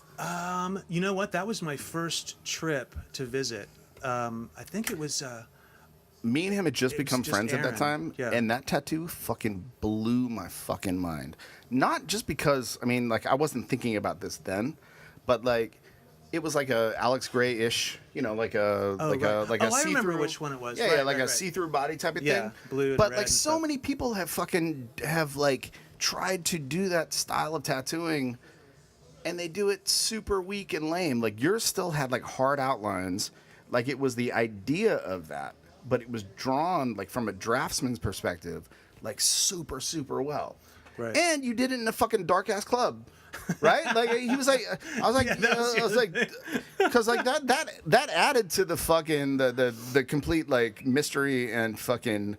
You know what? That was my first trip to visit. I think it was. Me and him had just It was become just friends at that Aaron. time, Yeah. and that tattoo fucking blew my fucking mind. Not just because, I mean, like, I wasn't thinking about this then, but like, it was like a Alex Gray-ish, you know, like a like right. a like a I see-through. remember which one it was. Yeah, Right, yeah, like right, a right. see-through body type of Yeah, thing. blue and But red like, and so stuff. many people have like tried to do that style of tattooing, and they do it super weak and lame. Like yours still had like hard outlines, like it was the idea of that, but it was drawn like from a draftsman's perspective, like super well. Right. And you did it in a fucking dark ass club, right? Like he was like, I was like, Yeah, that was I was the like, because like that added to the fucking the complete like mystery and fucking.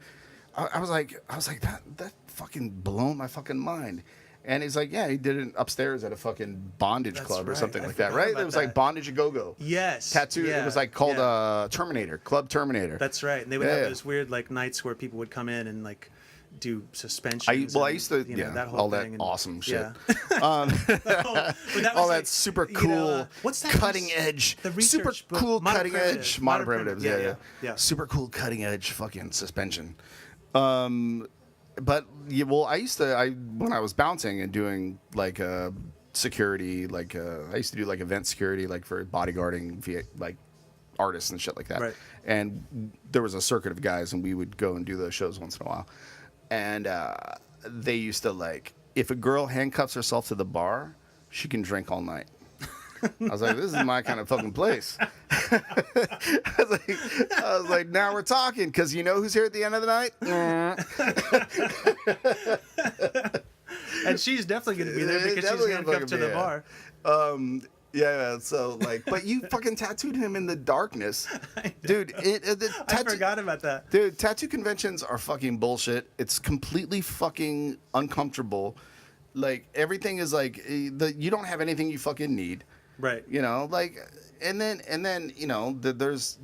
I was like that fucking blown my fucking mind. And he's like, yeah, he did it upstairs at a fucking bondage That's club or right. something I like that, forgot right? about It was that. like Bondage a Go-Go. Yes. Tattoo. Yeah, It was like called yeah. Terminator, Club Terminator. That's right. And they would Yeah. have those weird like nights where people would come in and like do suspensions. I and, used to, you know, yeah, that whole all that thing and- awesome shit. Yeah. But that was All like, that super you know, cool, what's that cutting piece- edge, the super research book, cool Modern cutting Primitive. edge, modern primitives, Yeah. super cool cutting edge fucking suspension. But yeah, well, when I was bouncing and doing like security, like I used to do like event security, like for bodyguarding via like artists and shit like that. Right. And there was a circuit of guys, and we would go and do those shows once in a while. And they used to like, if a girl handcuffs herself to the bar, she can drink all night. I was like, this is my kind of fucking place. I was like, now we're talking, because you know who's here at the end of the night? And she's definitely going to be there because she's Definitely gonna handcuffed to fucking the be, bar. Yeah, so like, but you fucking tattooed him in the darkness, dude. I forgot about that. Dude, tattoo conventions are fucking bullshit. It's completely fucking uncomfortable. Like everything is like you don't have anything you fucking need. Right. You know, like, and then you know, there's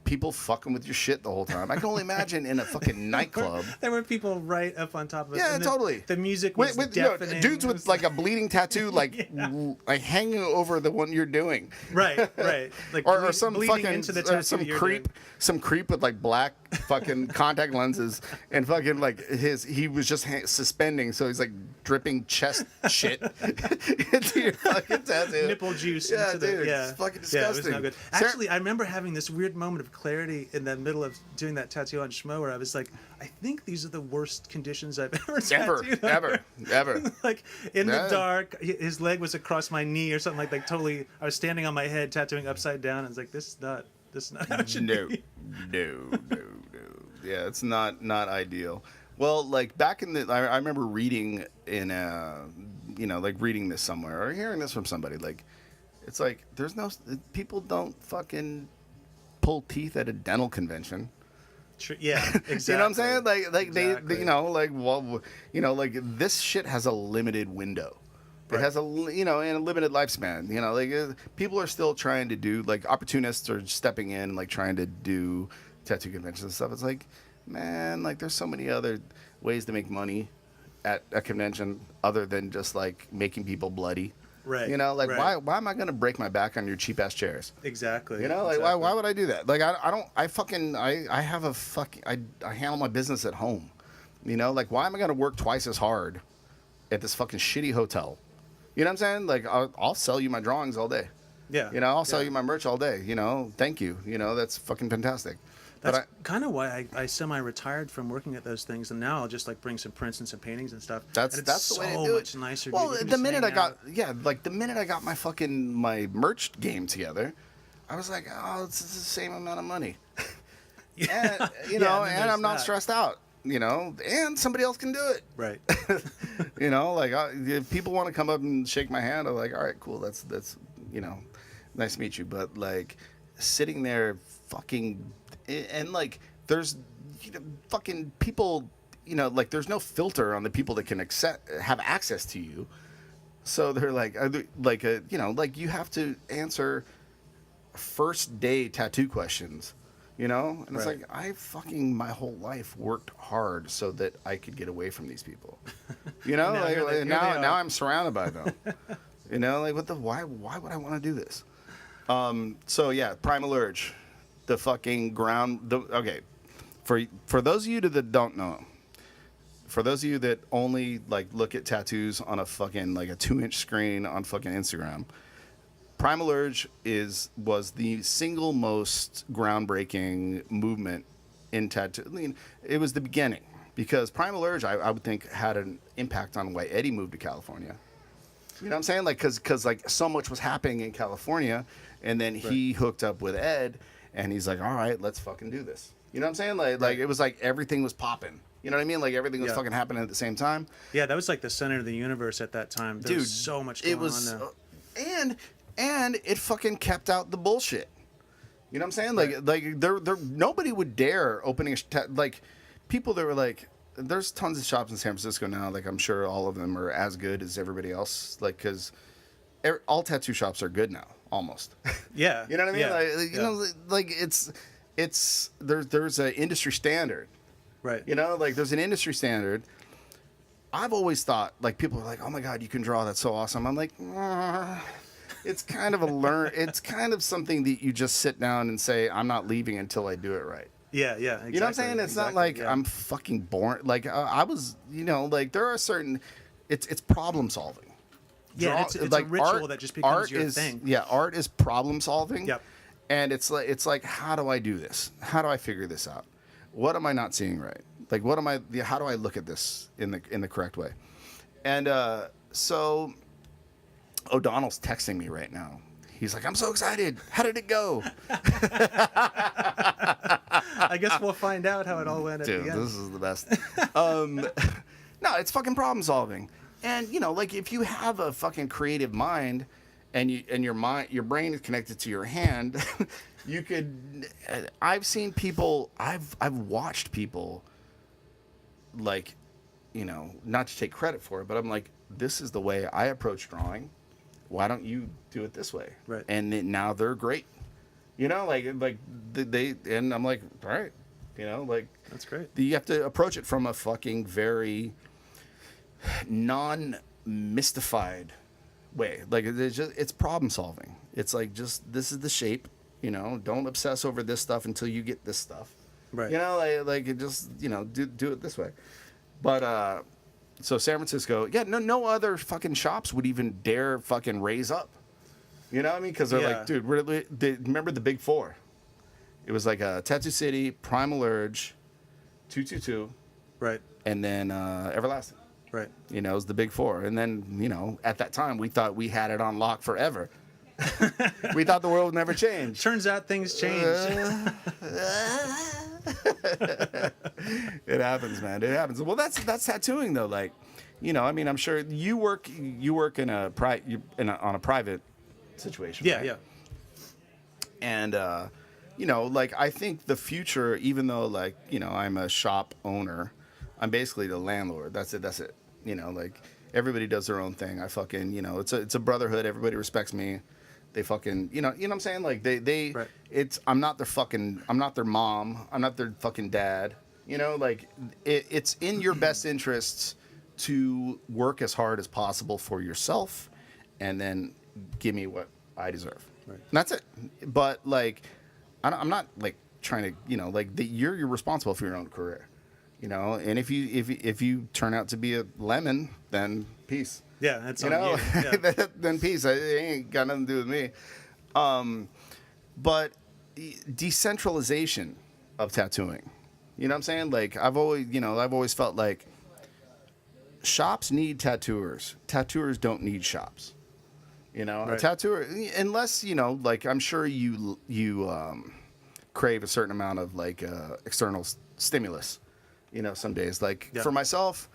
people fucking with your shit the whole time. I can only imagine in a fucking nightclub. There were people right up on top of us. Yeah, and totally. The music was With you know, deafening. dudes It with was like a bleeding tattoo, like like hanging over the one you're doing. right. Like Or some bleeding fucking into the or tattoo some that you're creep, doing. some creep with like black fucking contact lenses and fucking like he was just suspending, so he's like dripping chest shit into your fucking tattoo. Nipple juice Yeah, into the dude, yeah. it's fucking Yeah, it was disgusting. no good. Sarah- Actually, I remember having this weird moment of clarity in the middle of doing that tattoo on Schmo, where I was like, I think these are the worst conditions I've ever tattooed. ever. Like in Yeah. the dark, his leg was across my knee or something like totally. I was standing on my head, tattooing upside down. I was like, this is not how it should No, be. no. Yeah, it's not ideal. Well, like back in the, I remember reading in you know, like reading this somewhere or hearing this from somebody. Like, it's like people don't fucking pull teeth at a dental convention. Yeah, exactly. You know what I'm saying? Like Exactly. they, you know, like well, you know, like this shit has a limited window. It Right. has and a limited lifespan. You know, like people are still trying to do, like opportunists are stepping in and like trying to do tattoo conventions and stuff. It's like, man, like there's so many other ways to make money at a convention other than just like making people bloody. Right. You know, like right. why am I gonna break my back on your cheap ass chairs? Exactly. You know, like exactly. why would I do that? Like I have a fucking I handle my business at home. You know, like why am I gonna work twice as hard at this fucking shitty hotel? You know what I'm saying? Like I'll sell you my drawings all day. Yeah. You know, I'll sell yeah. you my merch all day. You know, thank you. You know, that's fucking fantastic. That's But kind of why I semi-retired from working at those things, and now I'll just like bring some prints and some paintings and stuff. that's and it's the way to so do much it. nicer. Well, dude. You can the just minute I hang got out. the minute I got my merch game together, I was like, oh, it's the same amount of money. Yeah. And, you Yeah, know, and then and I'm there's not that. stressed out. You know, and somebody else can do it. Right. You know, like if people want to come up and shake my hand, I'm like, all right, cool, that's you know, nice to meet you. But like sitting there, fucking, and like there's fucking people, you know, like there's no filter on the people that can have access to you. So they're like, you know, like you have to answer first day tattoo questions. You know, and it's Right. like I fucking my whole life worked hard so that I could get away from these people. You know, Now like, here they now are. now I'm surrounded by them. You know, like what the why would I want to do this? So yeah, Primal Urge, the fucking ground. Okay, for those of you that don't know, for those of you that only like look at tattoos on a fucking like a 2-inch screen on fucking Instagram, Primal Urge was the single most groundbreaking movement in tattoo. I mean, it was the beginning because Primal Urge, I would think, had an impact on why Eddie moved to California. You know what I'm saying? Like, cause like so much was happening in California, and then he hooked up with Ed, and he's like, all right, let's fucking do this. You know what I'm saying? Like it was like everything was popping. You know what I mean? Like everything was fucking happening at the same time. Yeah, that was like the center of the universe at that time. There was so much going on there. And it fucking kept out the bullshit. You know what I'm saying? Like there nobody would dare opening like people that were like, there's tons of shops in San Francisco now. Like I'm sure all of them are as good as everybody else. Like because all tattoo shops are good now, almost. Yeah. You know what I mean? Yeah. Like, you know, like there's an industry standard. Right. You know, like there's an industry standard. I've always thought, like, people are like, oh my God, you can draw. That's so awesome. I'm like, it's kind of it's kind of something that you just sit down and say, I'm not leaving until I do it right. Yeah, exactly. You know what I'm saying? It's not like I'm fucking born. Like I was, you know, like there are certain, it's problem solving. Yeah, it's like a ritual that just becomes your thing. Yeah, art is problem solving. Yep. And it's like, how do I do this? How do I figure this out? What am I not seeing right? Like, how do I look at this in the correct way? And so O'Donnell's texting me right now. He's like, I'm so excited. How did it go? I guess we'll find out how it all went at Dude, the end. this is the best. No, it's fucking problem solving. And, you know, like if you have a fucking creative mind and your brain is connected to your hand, you could, I've seen people, I've watched people, like, you know, not to take credit for it, but I'm like, this is the way I approach drawing. Why don't you do it this way? Right. And now they're great. You know, like they, and I'm like, all right, you know, like That's great. you have to approach it from a fucking very non-mystified way. Like it's problem solving. It's like, just, this is the shape, you know, don't obsess over this stuff until you get this stuff. Right. You know, like it just, you know, do it this way. But so San Francisco, yeah, no other fucking shops would even dare fucking raise up. You know what I mean? Because they're like, dude, remember the Big Four? It was like Tattoo City, Primal Urge, 222, Right. and then Everlasting. Right. You know, it was the Big Four. And then, you know, at that time, we thought we had it on lock forever. We thought the world would never change. Turns out things change. It happens, man. It happens. Well, that's tattooing, though. Like, you know, I mean, I'm sure you work in on a private situation. Yeah, right? yeah. And you know, like, I think the future, even though, like, you know, I'm a shop owner, I'm basically the landlord. That's it. You know, like, everybody does their own thing. I fucking, you know, it's a brotherhood. Everybody respects me. They fucking, you know what I'm saying? Like, they Right. I'm not their mom. I'm not their fucking dad. You know, like, it's in your best interests to work as hard as possible for yourself, and then give me what I deserve. Right. And that's it. But, like, I'm not, like, trying to, you know, like, you're responsible for your own career. You know, and if you turn out to be a lemon, then peace. Yeah, that's You on know, you. Yeah. then peace. It ain't got nothing to do with me. But decentralization of tattooing. You know what I'm saying? Like, I've always felt like shops need tattooers. Tattooers don't need shops. You know, a Right. tattooer, unless, you know, like, I'm sure you crave a certain amount of, like, external stimulus. You know, some days, like, Yeah. for myself,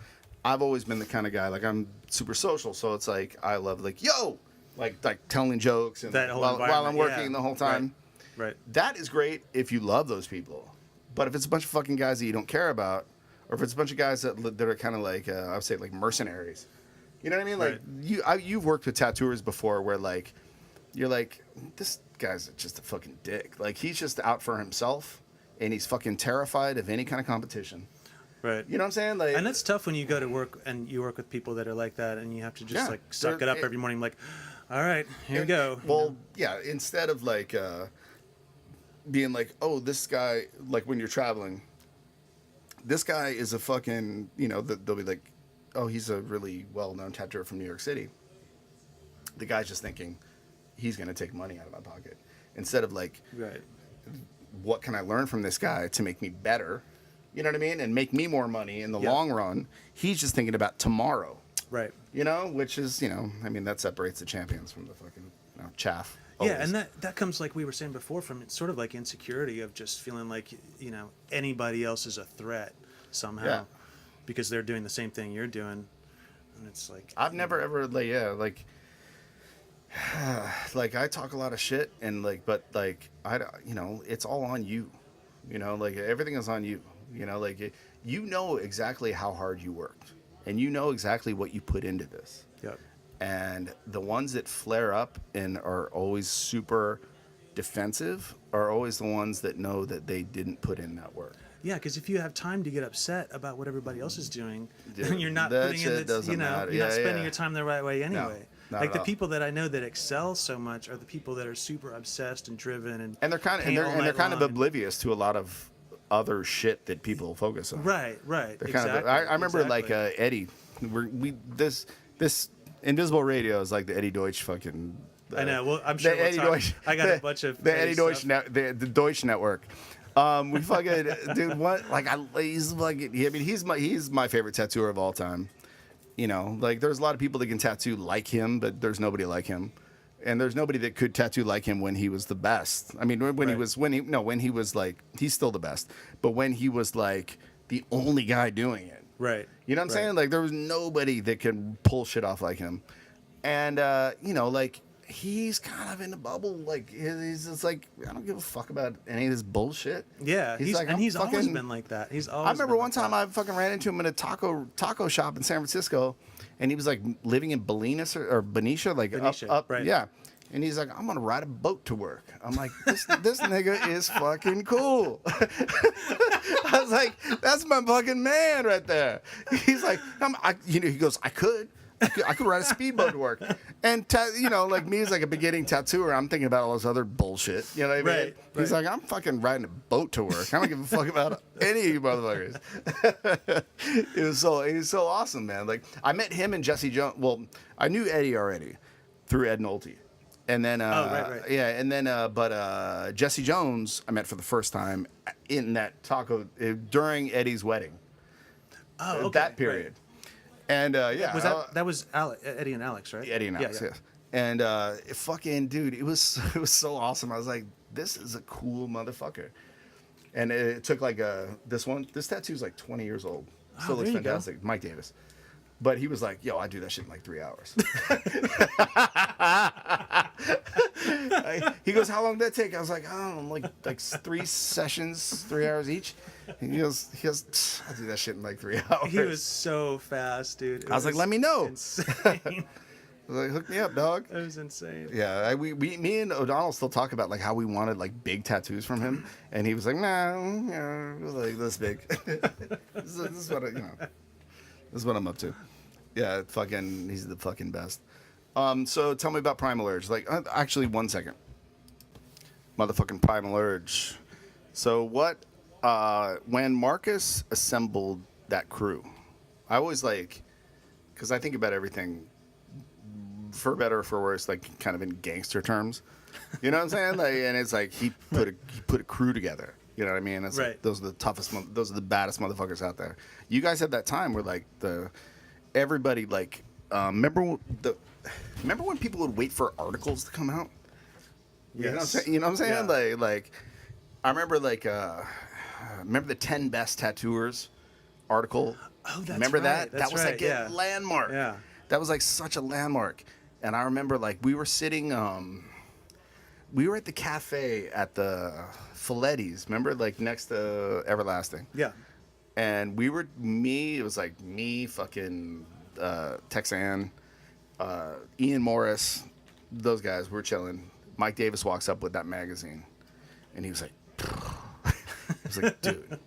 I've always been the kind of guy, like, I'm super social, so it's like I love, like, yo, like telling jokes and That whole while I'm environment, working yeah. the whole time. Right. That is great if you love those people. But if it's a bunch of fucking guys that you don't care about, or if it's a bunch of guys that are kind of like, I would say, like, mercenaries. You know what I mean? Like, Right. you've worked with tattooers before where, like, you're like, this guy's just a fucking dick. Like, he's just out for himself, and he's fucking terrified of any kind of competition. Right. You know what I'm saying? Like, And that's tough when you go to work and you work with people that are like that, and you have to just Yeah, like suck they're- it up every morning. Like, all right, here we go. Well, yeah. Instead of like being like, oh, this guy, like when you're traveling, this guy is a fucking, they'll be like, oh, he's a really well-known tattooer from New York City. The guy's just thinking he's gonna take money out of my pocket instead of like, Right. what can I learn from this guy to make me better? You know what I mean? And make me more money in the Yeah. long run. He's just thinking about tomorrow. Right. Which is, I mean, that separates the champions from the fucking chaff. Yeah, always. and that comes, like we were saying before, from sort of like insecurity of just feeling like, anybody else is a threat somehow Yeah. because they're doing the same thing you're doing. And it's like, I've never ever, like I talk a lot of shit and but it's all on you, like everything is on you, exactly how hard you worked and exactly what you put into this. yep. And the ones that flare up and are always super defensive are always the ones that know that they didn't put in that work. Yeah, because if you have time to get upset about what everybody else is doing, Yeah, then you're not that putting shit in the, doesn't matter. you're not Yeah, spending yeah. your time the right way anyway. not Like at the all. people that I know that excel so much are the people that are super obsessed and driven and And they're kind of paint all night kind of long. oblivious to a lot of other shit that people focus on. Right. They're Exactly. kind of. I remember exactly. like Eddie. This Invisible Radio is like the Eddie Deutsch fucking. I know. Well, I'm sure the we'll Eddie talk- Deutsch. I got a bunch of the Eddie Eddie Deutsch stuff. the Deutsch Network. We fucking dude. What like he's fucking. I mean he's my favorite tattooer of all time. Like there's a lot of people that can tattoo like him, but there's nobody like him. And there's nobody that could tattoo like him when he was the best. I mean, when he was like, he's still the best. But when he was like the only guy doing it. Right. You know what I'm saying? Like there was nobody that can pull shit off like him. And, like he's kind of in the bubble. Like he's just like, I don't give a fuck about any of this bullshit. Yeah. He's like, always fucking- been like that. He's always. I remember been one like time that. I fucking ran into him in a taco shop in San Francisco, and he was like living in Benicia, like Benicia, up, right. yeah. And he's like, I'm gonna ride a boat to work. I'm like, this nigga is fucking cool. I was like, that's my fucking man right there. He's like, he goes, I could ride a speedboat to work. And like me as like a beginning tattooer, I'm thinking about all this other bullshit. You know what I mean? Right, He's right. like, I'm fucking riding a boat to work. I don't give a fuck about any of you motherfuckers. He was so awesome, man. Like I met him and Jesse Jones. Well, I knew Eddie already through Ed Nolte. And then, right. yeah, and then, but Jesse Jones, I met for the first time in that taco during Eddie's wedding. Oh, okay. That period. And yeah, That was Eddie and Alex, right? Eddie and Alex, yes. And fucking dude, it was so awesome. I was like, this is a cool motherfucker. And it took like this tattoo's like 20 years old. Still looks there you go. fantastic. Mike Davis. But he was like, yo, I do that shit in like 3 hours. He goes, how long did that take? I was like, I don't know, like 3 sessions, 3 hours each. And he goes, I do that shit in like 3 hours. He was so fast, dude. It I was like, let me know. Insane. I was like, hook me up, dog. It was insane. Yeah, me and O'Donnell still talk about like how we wanted like big tattoos from him, and he was like, nah, it was like this big. this is what this is what I'm up to. Yeah, he's the fucking best. So tell me about Primal Urge. Like, actually, 1 second. Motherfucking Primal Urge. So what? When Marcus assembled that crew, I always like, because I think about everything, for better or for worse, like kind of in gangster terms. You know what I'm saying? Like, and it's like he put a crew together. You know what I mean? It's Right. Like, those are the toughest, those are the baddest motherfuckers out there. You guys had that time where like everybody like remember when people would wait for articles to come out? Yes. You know what I'm saying? You know what I'm saying? Yeah. Like I remember remember the 10 best tattooers article. Oh, that's remember right. that? That's That was like right, yeah. a landmark. Yeah. That was like such a landmark. And I remember like we were sitting we were at the cafe at the Filetti's, remember, like next to Everlasting. Yeah. And it was like me, fucking Texan, Ian Morris, those guys were chilling. Mike Davis walks up with that magazine, and he was like, dude,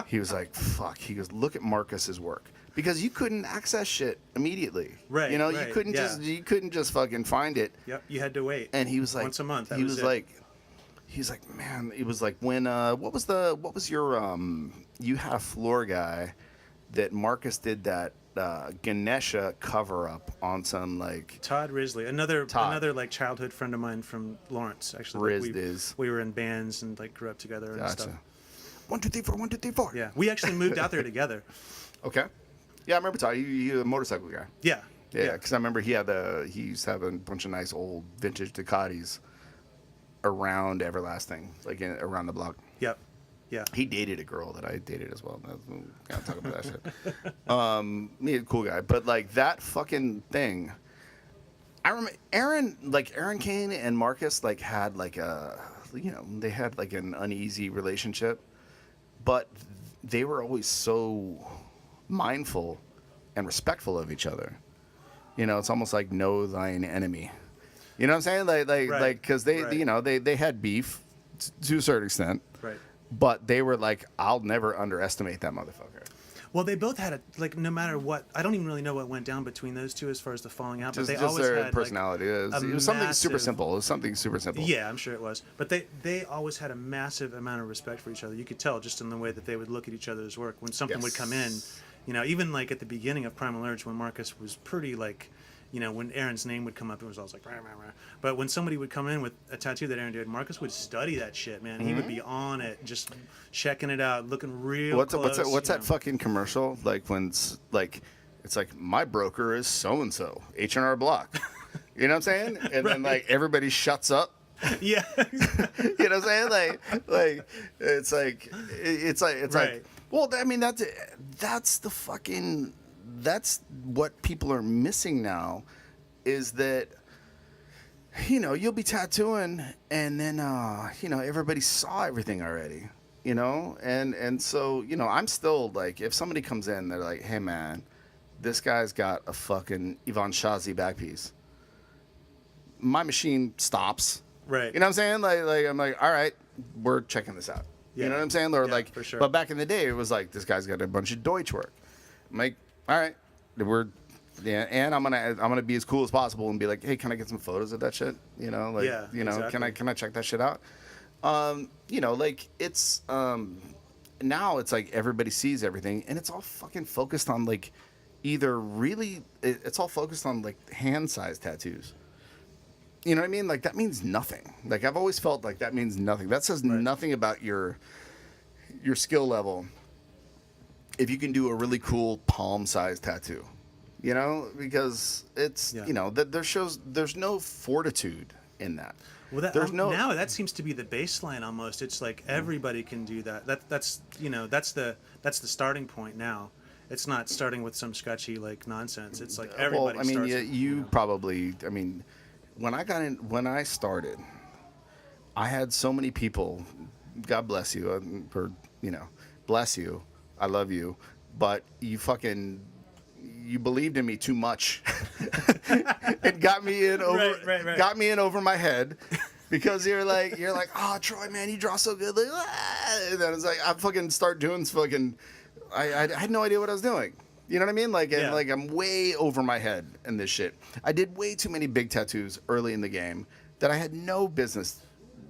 He was like, fuck. He goes, look at Marcus's work. Because you couldn't access shit immediately. Right, You know, right, you couldn't just fucking find it. Yep, you had to wait. And he was like, once a month. That he was was it. like, he's like, man, it was like when what was your you had a floor guy that Marcus did that Ganesha cover up on some like Todd Risley, another like childhood friend of mine from Lawrence. Actually, we were in bands and like grew up together and stuff. 1, 2, 3, 4, 1, 2, 3, 4. Yeah, we actually moved out there together. Okay. Yeah, I remember Todd. He a motorcycle guy. Yeah. Yeah, because I remember he used to have a bunch of nice old vintage Ducatis around Everlasting, like around the block. Yep. Yeah. He dated a girl that I dated as well. We gotta talk about that shit. He a cool guy, but like that fucking thing. I remember Aaron Kane and Marcus like had like they had like an uneasy relationship, but they were always so mindful and respectful of each other. You know, it's almost like know thine enemy. You know what I'm saying? Like because they had beef to a certain extent. Right. But they were like, I'll never underestimate that motherfucker. Well, they both had no matter what. I don't even really know what went down between those two as far as the falling out. But they always their had personality. It was something super simple. It was something super simple. Yeah, I'm sure it was. But they always had a massive amount of respect for each other. You could tell just in the way that they would look at each other's work when something would come in. You know, even like at the beginning of Primal Urge when Marcus was pretty like, you know, when Aaron's name would come up, it was always like, rah, rah, rah. But when somebody would come in with a tattoo that Aaron did, Marcus would study that shit, man. He would be on it, just checking it out, looking real close. What's that fucking commercial? Like when it's like my broker is so and so H&R Block. You know what I'm saying? And then like everybody shuts up. Yeah. You know what I'm saying? Like it's like well, I mean that's what people are missing now, is that, you know, you'll be tattooing and then you know, everybody saw everything already, you know, and so, you know, I'm still like, if somebody comes in, they're like, hey man, this guy's got a fucking Ivan Shazi back piece, my machine stops. Right. You know what I'm saying? Like I'm like, all right, we're checking this out. Yeah. You know what I'm saying? Or For sure. But back in the day, it was like, this guy's got a bunch of Deutsch work. I'm like, all right, and I'm gonna be as cool as possible and be like, hey, can I get some photos of that shit? You know, like, you know, exactly. can I check that shit out? You know, like it's now it's like everybody sees everything, and it's all fucking focused on like it's all focused on like hand-sized tattoos. You know what I mean? Like that means nothing. Like I've always felt like that means nothing. That says nothing about your skill level. If you can do a really cool palm-sized tattoo, you know, because it's you know that there's no fortitude in that. Well, there's now that seems to be the baseline almost. It's like everybody can do that. That's you know that's the starting point now. It's not starting with some sketchy like nonsense. It's like everybody. Well, I mean, starts, you probably. I mean, when I started, I had so many people. God bless you, or you know, bless you. I love you, but you believed in me too much. It got me in over my head, because you're like, oh Troy, man, you draw so good. Like, and then it's like I fucking start doing fucking. I had no idea what I was doing. You know what I mean? Like, and like I'm way over my head in this shit. I did way too many big tattoos early in the game that I had no business.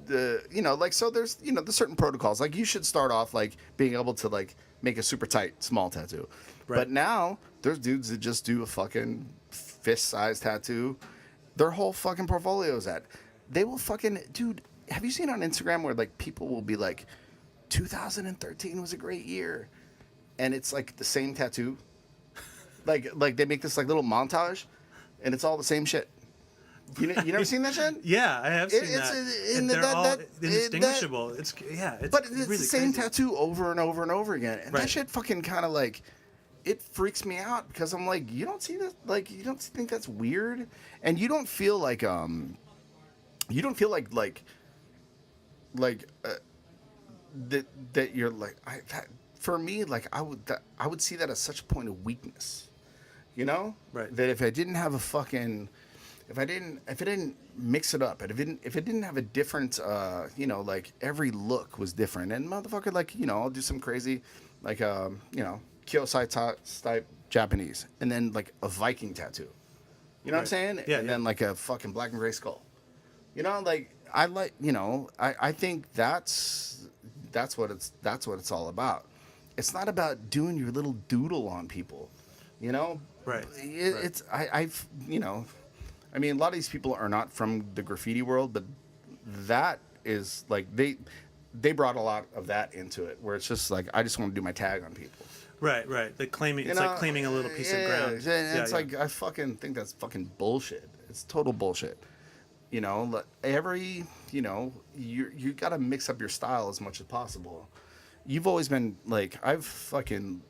You know, like, so there's, you know, there's certain protocols. Like you should start off like being able to like make a super tight small tattoo. Right. But now there's dudes that just do a fucking fist-sized tattoo. Their whole fucking portfolio is that. They will fucking, dude, have you seen on Instagram where like people will be like, 2013 was a great year, and it's like the same tattoo. Like they make this like little montage, and it's all the same shit. You never seen that shit? Yeah, I have seen that. And they're all indistinguishable. It's but it's really the same crazy. tattoo over and over and over again, and that shit fucking kind of like, it freaks me out, because I'm like, you don't see that, like, you don't think that's weird, and you don't feel like that you're like, for me, like I would see that as such a point of weakness, you know? Right. That if I didn't have a fucking, if it didn't mix it up, if it didn't have a different, you know, like every look was different, and motherfucker, like, you know, I'll do some crazy, like, you know, Kyosai type Japanese, and then like a Viking tattoo. You know what I'm saying? Yeah, and yeah. then like a fucking black and gray skull. You know, like I like, you know, I think that's what it's all about. It's not about doing your little doodle on people. You know? Right. It's I've you know, I mean, a lot of these people are not from the graffiti world, but that is like they brought a lot of that into it, where it's just like I just want to do my tag on people. Right. The claiming, it's like claiming a little piece of ground. And it's like I fucking think that's fucking bullshit. It's total bullshit. You know, you know, you got to mix up your style as much as possible. You've always been like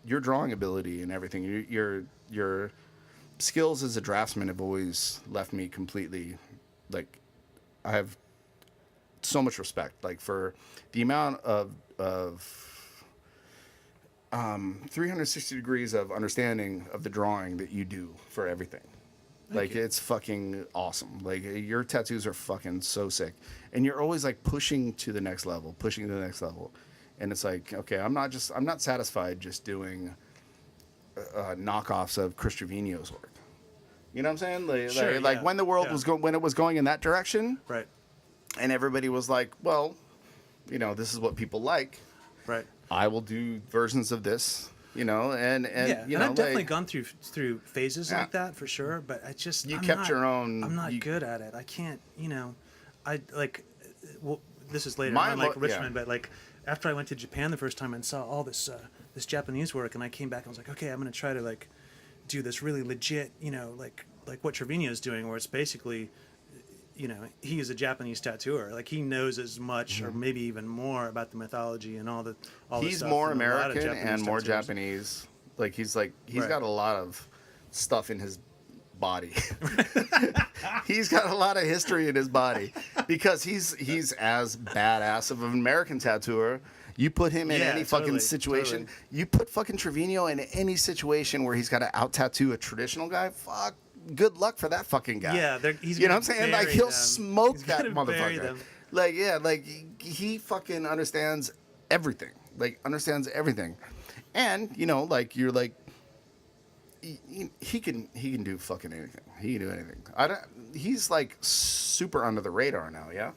your drawing ability and everything. Your skills as a draftsman have always left me completely, like, I have so much respect, like, for the amount of 360 degrees of understanding of the drawing that you do for everything. Like, it's fucking awesome. Like, your tattoos are fucking so sick, and you're always like pushing to the next level, and it's like, okay, I'm not satisfied just doing knockoffs of Chris Trevino's work. You know what I'm saying? Like, Sure, like yeah, when the world was when it was going in that direction, Right. and everybody was like, well, you know, this is what people like. Right. I will do versions of this, you know, and Yeah, you and know, I've definitely like, gone through phases Yeah. like that for sure. But You kept your own- I'm not you- good at it. I can't. You know, I like. Well, this is later My on, like mo- Richmond, yeah. but like after I went to Japan the first time and saw all this this Japanese work, and I came back and was like, okay, I'm gonna try to like do this really legit, you know, like what Trevino's doing, where it's basically, you know, he is a Japanese tattooer. Like he knows as much or maybe even more about the mythology and all the he's stuff more than a lot of American Japanese and more tattooers. Japanese. Like he's Right. got a lot of stuff in his body. He's got a lot of history in his body because he's as badass of an American tattooer. You put him in Yeah, any fucking totally, situation. totally. You put fucking Trevino in any situation where he's got to out tattoo a traditional guy. Fuck. Good luck for that fucking guy. Yeah, he's you know gonna what I'm saying? Like bury he'll them. smoke He's that gonna bury motherfucker. them. Like yeah, like he fucking understands everything. Like understands everything, and you know, like you're like he can do fucking anything. He can do anything. He's like super under the radar now. Yeah.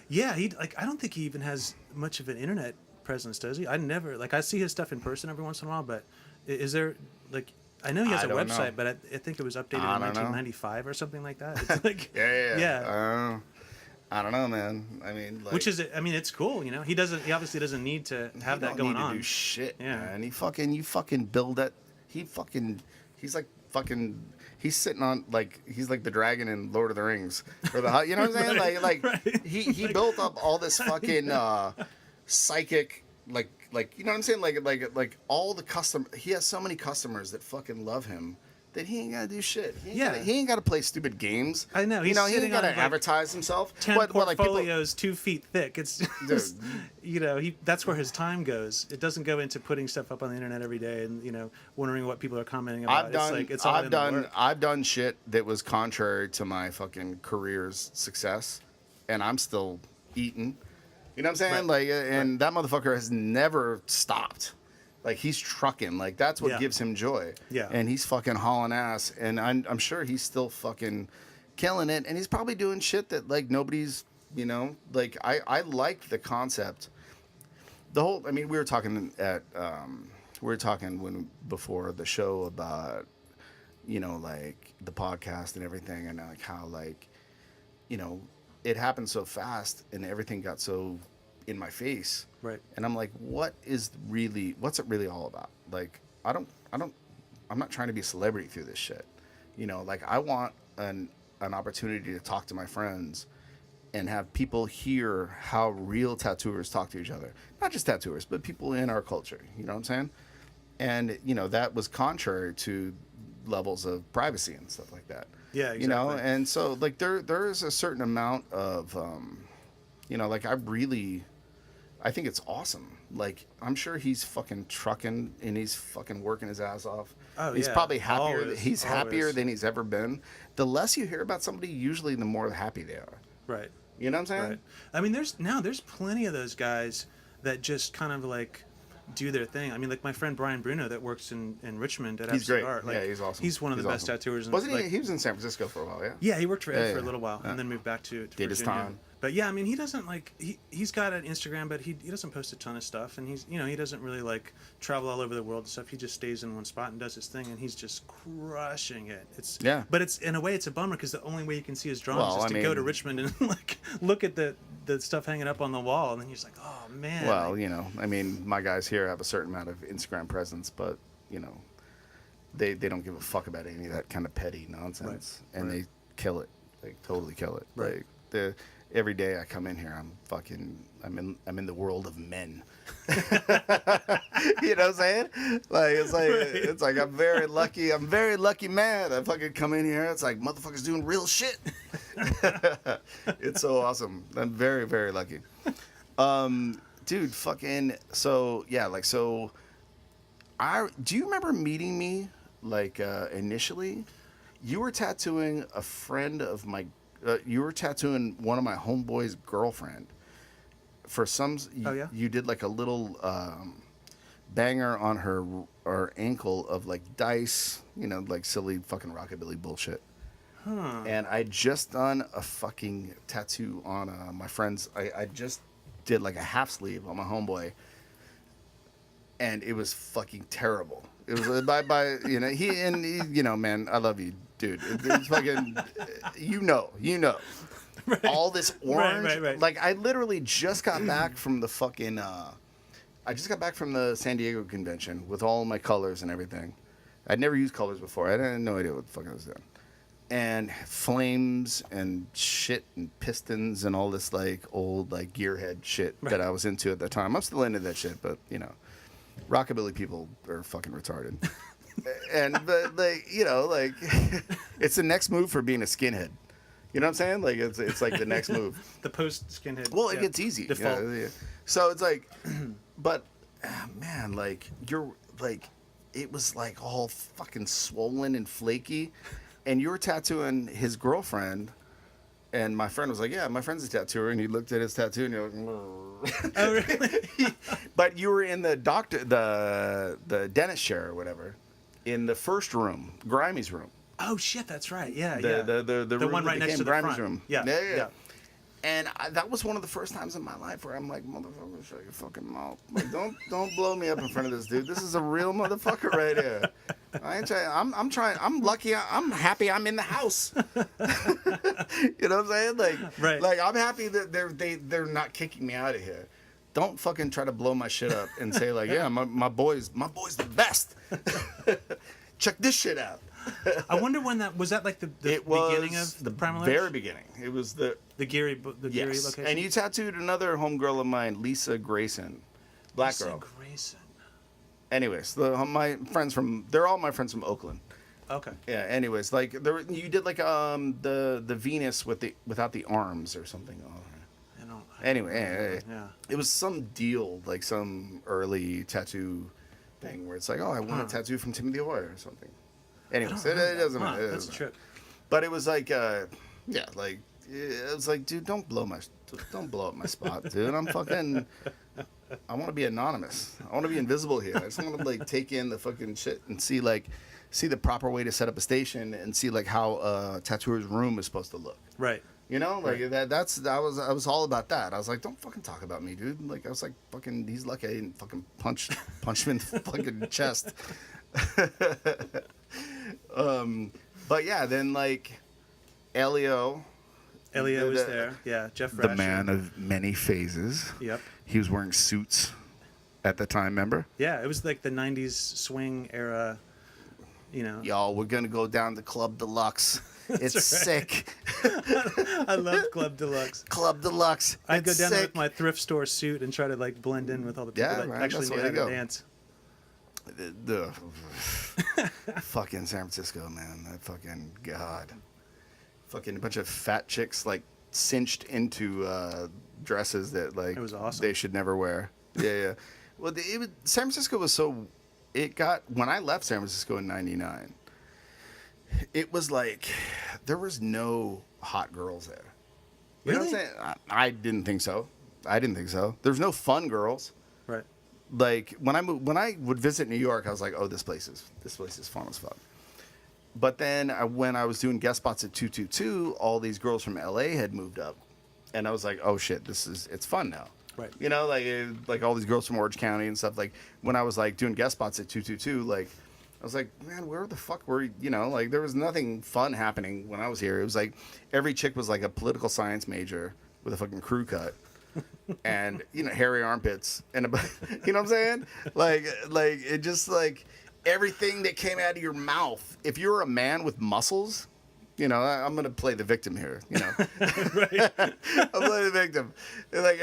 Yeah, I don't think he even has much of an internet presence, does he? I never I see his stuff in person every once in a while, but is there like I know he has I a don't website, know. but I think it was updated I in don't know. 1995 or something like that. It's like Yeah. I don't know, man. I mean, like, which is it's cool, you know. He obviously doesn't need to have he that don't going need on. to do shit, Yeah. man. You fucking build that. He's like fucking. He's sitting on he's like the dragon in Lord of the Rings, or you know what I'm saying? Right. He built up all this fucking psychic like you know what I'm saying? Like all the he has so many customers that fucking love him that he ain't gotta do shit. He ain't gotta play stupid games. I know, You he's know, he ain't sitting gotta on, advertise himself. 10 like people, portfolios 2 feet thick. It's just, Dude. you know, that's where his time goes. It doesn't go into putting stuff up on the internet every day and, you know, wondering what people are commenting about. I've done shit that was contrary to my fucking career's success, and I'm still eating. You know what I'm saying? Right. And that motherfucker has never stopped. Like he's trucking. Like that's what Yeah. gives him joy. Yeah. And he's fucking hauling ass, and I'm sure he's still fucking killing it, and he's probably doing shit that like nobody's. You know, like I like the concept. I mean, we were talking before the show about, you know, like the podcast and everything, and like how like, you know, it happened so fast and everything got so in my face. Right. And I'm like, what's it really all about? Like, I'm not trying to be a celebrity through this shit. You know, like I want an opportunity to talk to my friends and have people hear how real tattooers talk to each other. Not just tattooers, but people in our culture. You know what I'm saying? And, you know, that was contrary to levels of privacy and stuff like that. Yeah, exactly. You know, and so, like, there is a certain amount of, you know, like, I I think it's awesome. Like, I'm sure he's fucking trucking and he's fucking working his ass off. Oh, he's yeah. probably happier. Always, He's happier always. than he's ever been. The less you hear about somebody, usually the more happy they are. Right. You know what I'm saying? Right. I mean, there's plenty of those guys that just kind of like do their thing. I mean, like my friend Brian Bruno that works in Richmond at He's great. Absolute Art. Like, Yeah, he's awesome. He's one of He's the best awesome. tattooers. Wasn't like, he? He was in San Francisco for a while, yeah? Yeah, he worked for Ed Yeah, for a yeah. little while Yeah. and then moved back to Did his Virginia. time. But yeah, I mean, he doesn't like he's got an Instagram, but he doesn't post a ton of stuff, and he's he doesn't really like travel all over the world and stuff. He just stays in one spot and does his thing, and he's just crushing it. It's Yeah. But it's in a way it's a bummer because the only way you can see his drawings Well, is I to go to mean- Richmond and like look at the stuff hanging up on the wall, and then you're just like, oh man. Well, like, you know, I mean, my guys here have a certain amount of Instagram presence, but, you know, they don't give a fuck about any of that kind of petty nonsense. Right. And Right. they kill it. They totally kill it. Right. Like, every day I come in here, I'm in the world of men. You know what I'm saying? Like it's like I'm very lucky man. I fucking come in here, it's like motherfuckers doing real shit. It's so awesome. I'm very, very lucky. Dude, fucking do you remember meeting me like initially? You were tattooing a friend of my you were tattooing one of my homeboys' girlfriend. For some, Oh, yeah? you did like a little banger on her ankle of like dice, you know, like silly fucking rockabilly bullshit. huh. And I just done a fucking tattoo on my friend's. I just did like a half sleeve on my homeboy, and it was fucking terrible. It was by you know you know, man, I love you, dude. It's fucking you know. Right. All this orange. Right. Like I literally just got back from the fucking. I just got back from the San Diego convention with all my colors and everything. I'd never used colors before. I had no idea what the fuck I was doing. And flames and shit and pistons and all this like old like gearhead shit that I was into at the time. I'm still into that shit, but you know, rockabilly people are fucking retarded. But like you know, like it's the next move for being a skinhead. You know what I'm saying? Like it's like the next move. The post skinhead. Well, it yeah, gets easy. Default. Yeah. So it's like, but man, like you're like, it was like all fucking swollen and flaky, and you were tattooing his girlfriend, and my friend was like, "Yeah, my friend's a tattooer," and he looked at his tattoo and he was, Oh really? but you were in the the dentist chair or whatever, in the first room, Grimey's room. Oh shit, that's right. Yeah, The yeah. the room one that right next became to the Grimey's front. room. Yeah. And that was one of the first times in my life where I'm like, motherfucker, shut your fucking mouth. Like, don't blow me up in front of this dude. This is a real motherfucker right here. I ain't trying. I'm trying. I'm lucky. I'm happy. I'm in the house. You know what I'm saying? Like, Right. Like I'm happy that they're not kicking me out of here. Don't fucking try to blow my shit up and say like, yeah, my boy's the best. Check this shit out. I wonder when that was. That like the It was beginning of the Primal very Edge? beginning. It was the Geary yes. location. And you tattooed another homegirl of mine, Lisa Grayson, black Lisa girl. Grayson. Anyways, they're all my friends from Oakland. Okay. Yeah. Anyways, like you did like the Venus without the arms or something. I don't. Anyway, Yeah. it was some deal, like some early tattoo thing where it's like, oh, I want a tattoo from Timothy Hoy or something. Anyways, it doesn't Huh, matter. It that's a doesn't trip. matter. But it was like, yeah, like it was like, dude, don't blow up my spot, dude. I want to be anonymous. I want to be invisible here. I just want to like take in the fucking shit and see the proper way to set up a station and see like how a tattooer's room is supposed to look. Right. You know, like I was all about that. I was like, don't fucking talk about me, dude. Like I was like, fucking, he's lucky I didn't fucking punch him in the fucking chest. But yeah, then like Elio was there. Yeah. Jeff the Rasher. man of many phases. Yep. He was wearing suits at the time, remember? Yeah, it was like the '90s swing era. You know. Y'all, we're gonna go down to Club Deluxe. It's sick. I love Club Deluxe. Club Deluxe. I'd go It's down there with sick. my thrift store suit and try to like blend in with all the people Yeah, that right, actually that's knew the how way to to go. dance. The fucking San Francisco, man. That fucking God. Fucking bunch of fat chicks like cinched into dresses that like It was awesome. they should never wear. Yeah. Well, San Francisco was so. It got when I left San Francisco in '99. It was like there was no hot girls there. You know what I'm Really? saying? I didn't think so. I didn't think so. There's no fun girls. Right. Like when I would visit New York, I was like, oh, this place is fun as fuck. But then when I was doing guest spots at 222, all these girls from LA had moved up, and I was like, oh shit, it's fun now. Right. You know, like all these girls from Orange County and stuff. Like when I was like doing guest spots at 222, like I was like, man, where the fuck were you know? Like there was nothing fun happening when I was here. It was like every chick was like a political science major with a fucking crew cut. And you know, hairy armpits and you know what I'm saying? Like it just like everything that came out of your mouth. If you're a man with muscles, you know, I'm gonna play the victim here. You know, Right. I'm playing the victim. Like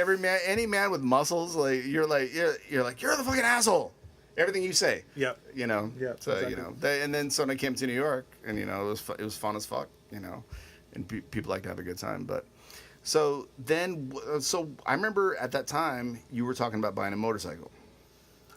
any man with muscles, like you're the fucking asshole. Everything you say. Yep. You know. Yep, So exactly. you know, and then so when I came to New York, and you know, it was fun as fuck. You know, and people like to have a good time, but. So I remember at that time you were talking about buying a motorcycle,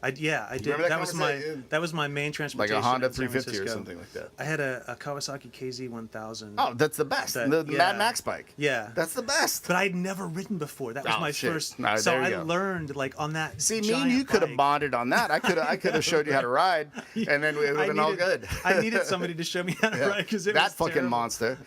I did. remember that conversation? That was my main like transportation. a Honda in San 350 or Francisco. something like that. I had a Kawasaki KZ1000. Oh, that's the best. That- The yeah. Mad Max bike. Yeah. That's the best. But I'd never ridden before. That was Oh, my shit. first. All right, so there you I go. learned like on that. See, me and giant you could have bike. bonded on that. I could have showed you how to ride, and then it would have been all good. I needed somebody to show me how to Yeah. ride because it that was fucking terrible. monster.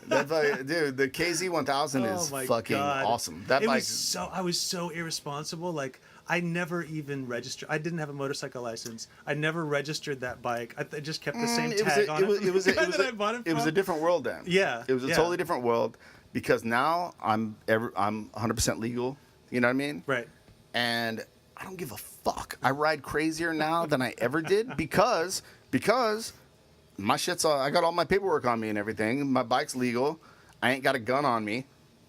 Dude, the KZ1000 Oh is my fucking God. awesome. That it bike. was I was so irresponsible. Like I never even registered. I didn't have a motorcycle license. I never registered that bike. I just kept the same tag on it. It was that I bought it it was a from. different world then. Yeah, It was a yeah. totally different world because now I'm 100% legal. You know what I mean? Right. And I don't give a fuck. I ride crazier now than I ever did because my shit's all, I got all my paperwork on me and everything. My bike's legal. I ain't got a gun on me.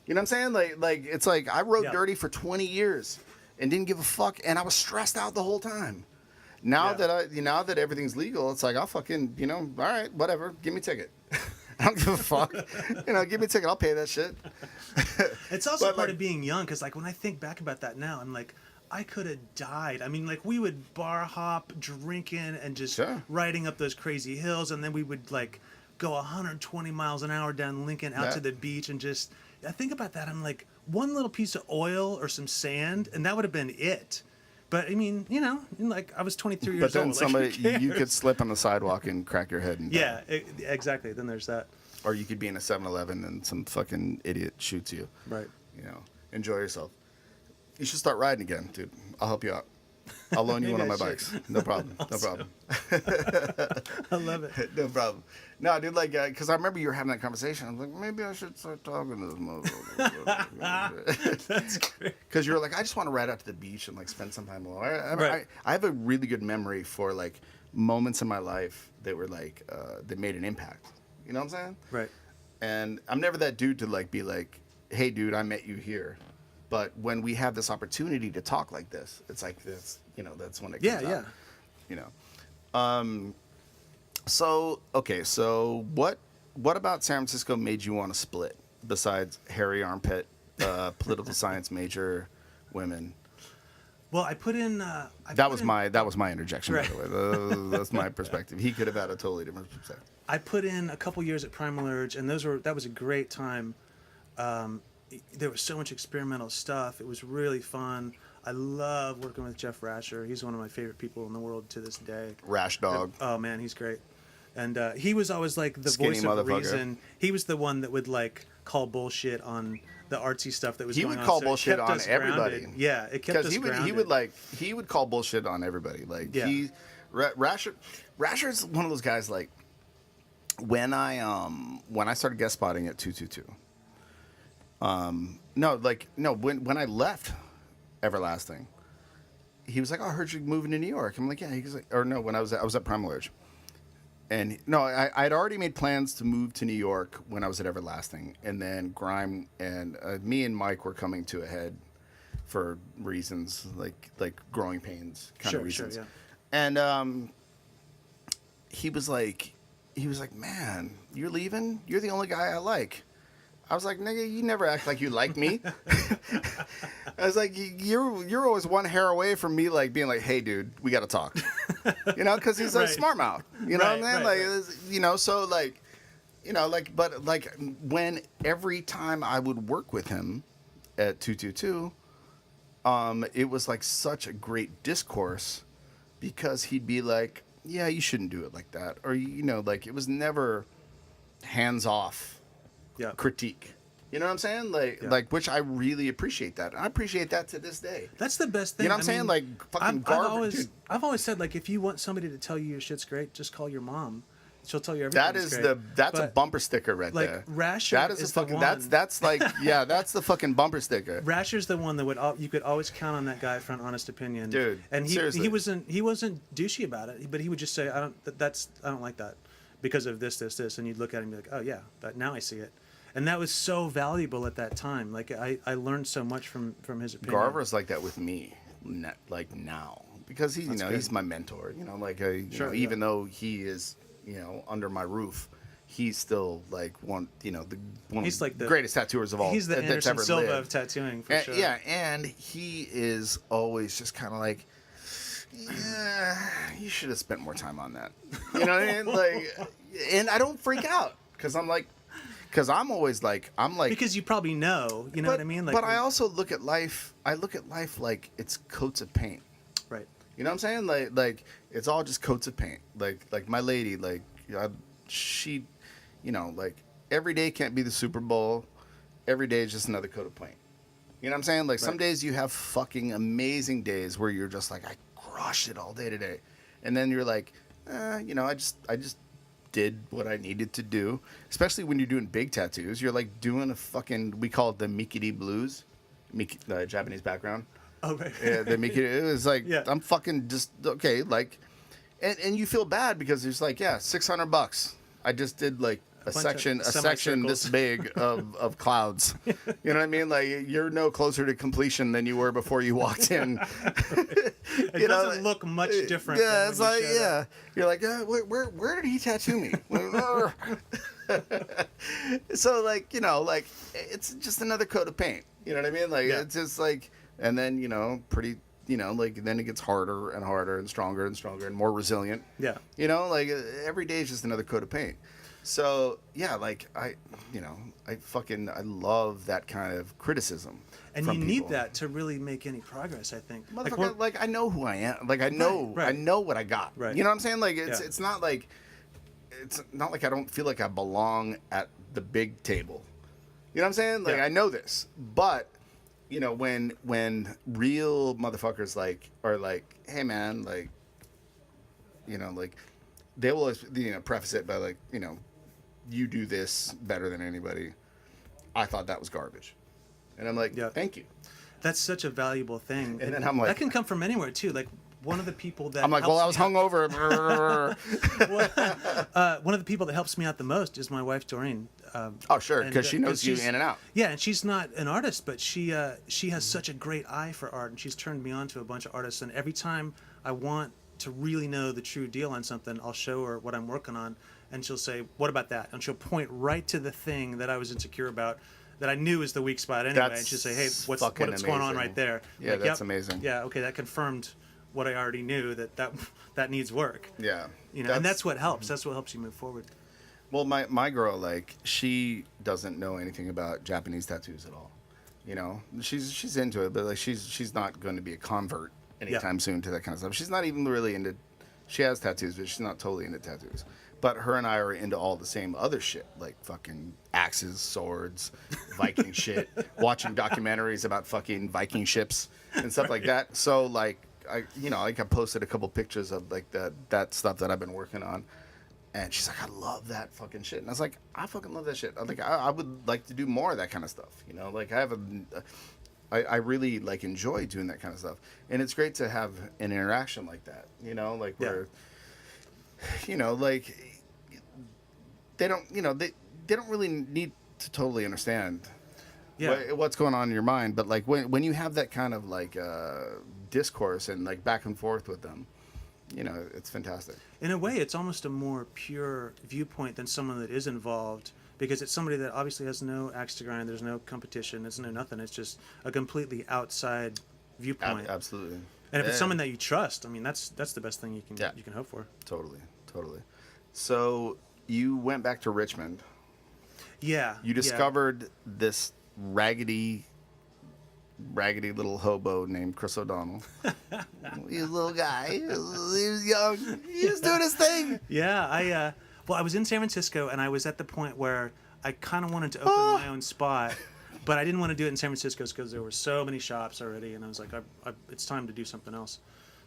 You know what I'm saying? Like it's like I rode Yeah. dirty for 20 years and didn't give a fuck, and I was stressed out the whole time. Now Yeah. now that everything's legal, it's like I'll fucking, you know, all right, whatever, give me a ticket. I don't give a fuck. You know, give me a ticket, I'll pay that shit. It's also But, part like- of being young because, like, when I think back about that now, I'm like, I could have died. I mean, like, we would bar hop, drinking, and just Sure. riding up those crazy hills, and then we would like go 120 miles an hour down Lincoln out Yeah. to the beach, and just I think about that. I'm like, one little piece of oil or some sand, and that would have been it. But I mean, you know, like I was 23 years But then old. somebody, like, who you could cares? slip on the sidewalk and crack your head and die. Yeah, exactly. Then there's that. Or you could be in a 7-Eleven and some fucking idiot shoots you. Right. You know, enjoy yourself. You should start riding again, dude. I'll help you out. I'll loan you Maybe one of my I bikes. No problem. No problem. I love it. No problem. No, dude, like, because I remember you were having that conversation. I was like, maybe I should start talking to this motherfucker. That's great. Because you were like, I just want to ride out to the beach and, like, spend some time alone. Right. I have a really good memory for, like, moments in my life that were, like, that made an impact. You know what I'm saying? Right. And I'm never that dude to, like, be like, hey, dude, I met you here. But when we have this opportunity to talk like this, it's like this, you know, that's when it Yeah, comes yeah. out. You know. So what about San Francisco made you want to split besides hairy armpit, political science major women? Well, I put in. That was my interjection, Right. by the way. That's my perspective. He could have had a totally different perspective. I put in a couple years at Primal Urge, and that was a great time. There was so much experimental stuff. It was really fun. I love working with Jeff Rasher. He's one of my favorite people in the world to this day. Rash dog. Oh man, he's great. And he was always like the Skinny voice of motherfucker. reason. He was the one that would like call bullshit on the artsy stuff that was He going would on. call So it bullshit kept on us everybody. grounded. Yeah, it kept Because us he grounded. would call bullshit on everybody. Like Yeah. Rasher's one of those guys. Like when I started guest spotting at 222. When I left Everlasting, he was like, "Oh, I heard you're moving to New York." I'm like, "Yeah." He's like, or no, when I was at Primal Urge. And no, I'd already made plans to move to New York when I was at Everlasting, and then Grime and me and Mike were coming to a head for reasons like growing pains kind of reasons. yeah. And he was like, man, you're leaving? You're the only guy I like. I was like, nigga, you never act like you like me. I was like, you're always one hair away from me, like being like, hey, dude, we got to talk. You know, because he's a Right. smart mouth. You know Right, what I mean? right, Like, right. you know, so like, you know, like, but like when every time I would work with him at 222, it was like such a great discourse because he'd be like, yeah, you shouldn't do it like that. Or, you know, like it was never hands off Yeah. critique. You know what I'm saying? Like, Yeah. like, which I really appreciate that. I appreciate that to this day. That's the best thing. You know what I'm I saying? mean, Like, fucking garbage. Dude, I've always said, like, if you want somebody to tell you your shit's great, just call your mom. She'll tell you everything. that's a But, bumper sticker right like, there. Rasher That is is a the fucking one- that's like yeah, that's the fucking bumper sticker. Rasher's the one that you could always count on that guy for an honest opinion, Dude, And he seriously. wasn't douchey about it, but he would just say, I don't like that because of this, and you'd look at him and be like, oh yeah, now I see it, and that was so valuable at that time. Like I learned so much from his opinion. Garver's like that with me, like now, because he, you know, good. he's my mentor. You know, like Sure, know, yeah. even though he is, you know, under my roof, he's still like one of He's like the the greatest tattooers of all. He's the that's Anderson ever Silva lived. of tattooing for And- sure. Yeah, and he is always just kind of like, yeah, you should have spent more time on that. You know what I mean? Like, and I don't freak out because I'm always like, because you probably know, you know what I mean? Like, but I also look at life. I look at life like it's coats of paint. right. You know what I'm saying? Like it's all just coats of paint. Like my lady, like she, you know, like every day can't be the Super Bowl. Every day is just another coat of paint. You know what I'm saying? Like some Right. days you have fucking amazing days where you're just like, I crushed it all day today, and then you're like, you know, I just did what I needed to do. Especially when you're doing big tattoos, you're like doing a fucking, we call it the Mikiri blues, the Japanese background. Oh right. Yeah, they make it was like, Yeah. I'm fucking just okay, like, and you feel bad because it's like, yeah, $600. I just did like a bunch of section semicircles. this big of clouds. You know what I mean? Like you're no closer to completion than you were before you walked in. It doesn't look much different. Yeah, than it's when you like showed up. you're like, where did he tattoo me? So like, you know, like it's just another coat of paint. You know what I mean? Like Yeah. it's just like, and then you know, pretty, you know, like then it gets harder and harder and stronger and more resilient. Yeah. You know, like every day is just another coat of paint. So yeah, like I love that kind of criticism. And from you people. need that to really make any progress, I think. Motherfucker, we're- like I know who I am. Like I know, Right, right. I know what I got. Right. You know what I'm saying? Like Yeah. it's not like I don't feel like I belong at the big table. You know what I'm saying? Like Yeah. I know this, but you know when real motherfuckers like are like, hey man, like, you know, like they will, you know, preface it by like, you know, you do this better than anybody. I thought that was garbage, and I'm like, Yeah. thank you. That's such a valuable thing. And then I'm like- that can come from anywhere too. Like one of the people that I'm like, well, I was helps me hungover. out- one of the people that helps me out the most is my wife Doreen. Oh, sure, And, because she knows you she's- in and out. Yeah, and she's not an artist, but she has such a great eye for art, and she's turned me on to a bunch of artists. And every time I want to really know the true deal on something, I'll show her what I'm working on, and she'll say, "What about that?" And she'll point right to the thing that I was insecure about, that I knew was the weak spot anyway. That's and she'll say, "Hey, what's fucking going on amazing. right there?" Yeah, Like, that's "Yep, amazing. Yeah, okay, that confirmed what I already knew, that needs work. Yeah. You know, and that's what helps. That's what helps you move forward. Well, my girl, like, she doesn't know anything about Japanese tattoos at all. You know, she's into it, but like she's not going to be a convert anytime soon to that kind of stuff. She's not even really into. She has tattoos, but she's not totally into tattoos. But her and I are into all the same other shit, like fucking axes, swords, Viking shit, watching documentaries about fucking Viking ships and stuff like that. So like I posted a couple pictures of like that stuff that I've been working on. And she's like, I love that fucking shit. And I was like, I fucking love that shit. I would like to do more of that kind of stuff. You know, like I really like enjoy doing that kind of stuff. And it's great to have an interaction like that. You know, like where, you know, like they don't, you know, they don't really need to totally understand what's going on in your mind. But like when you have that kind of like discourse and like back and forth with them, you know, it's fantastic. In a way, it's almost a more pure viewpoint than someone that is involved, because it's somebody that obviously has no axe to grind. There's no competition. There's no nothing. It's just a completely outside viewpoint. Absolutely. And if it's Yeah. someone that you trust, I mean, that's the best thing Yeah. you can hope for. Totally. So you went back to Richmond. Yeah. You discovered this raggedy little hobo named Chris O'Donnell. He was a little guy. He was young. He was doing his thing. Yeah. I was in San Francisco, and I was at the point where I kind of wanted to open my own spot, but I didn't want to do it in San Francisco because there were so many shops already, and I was like, it's time to do something else.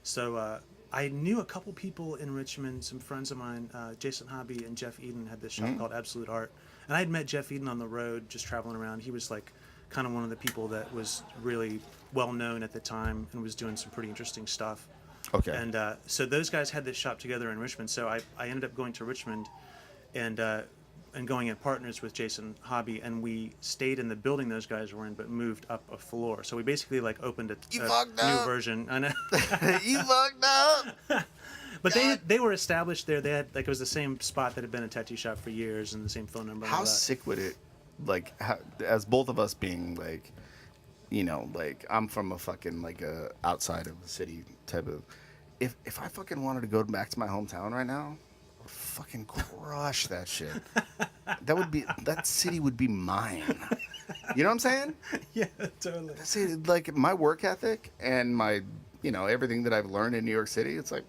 So I knew a couple people in Richmond, some friends of mine, Jason Hobby and Jeff Eden had this shop called Absolute Art, and I had met Jeff Eden on the road just traveling around. He was like kind of one of the people that was really well known at the time and was doing some pretty interesting stuff. Okay. And so those guys had this shop together in Richmond. So I ended up going to Richmond and going in partners with Jason Hobby, and we stayed in the building those guys were in, but moved up a floor. So we basically like opened a new version. I know. You fucked up. But they were established there. They had like it was the same spot that had been a tattoo shop for years and the same phone number. and all How that. sick would it, like, as both of us being like, you know, like I'm from a fucking like a outside of the city type of. If I fucking wanted to go back to my hometown right now, I would fucking crush that shit. That city would be mine. You know what I'm saying? Yeah, totally. See, like my work ethic and my, you know, everything that I've learned in New York City, it's like,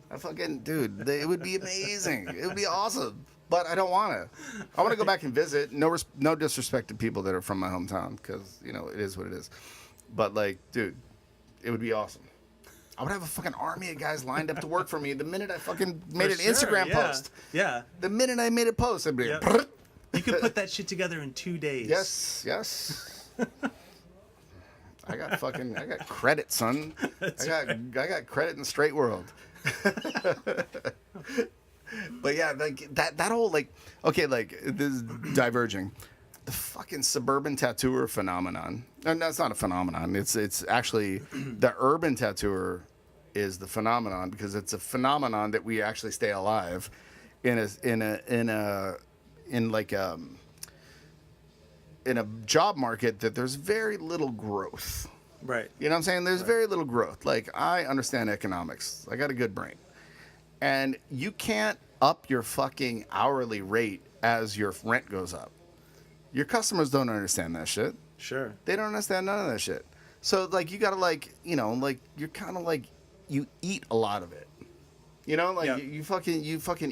I fucking, dude, it would be amazing. It would be awesome. But I don't want to. I want to go back and visit. No disrespect to people that are from my hometown, because, you know, it is what it is. But, like, dude, it would be awesome. I would have a fucking army of guys lined up to work for me the minute I fucking made an Instagram post. Yeah. The minute I made a post, I'd be like, Yep. You could put that shit together in 2 days. yes. I got credit, son. I got credit in the straight world. But yeah, like that whole like, okay, like this is diverging. The fucking suburban tattooer phenomenon. And that's not a phenomenon. It's actually the urban tattooer is the phenomenon, because it's a phenomenon that we actually stay alive in a job market that there's very little growth. Right. You know what I'm saying? There's very little growth. Like, I understand economics. I got a good brain. And you can't up your fucking hourly rate as your rent goes up. Your customers don't understand that shit. Sure. They don't understand none of that shit. So, like, you gotta, like, you know, like, you're kind of like, you eat a lot of it. You know? Like, Yeah. you fucking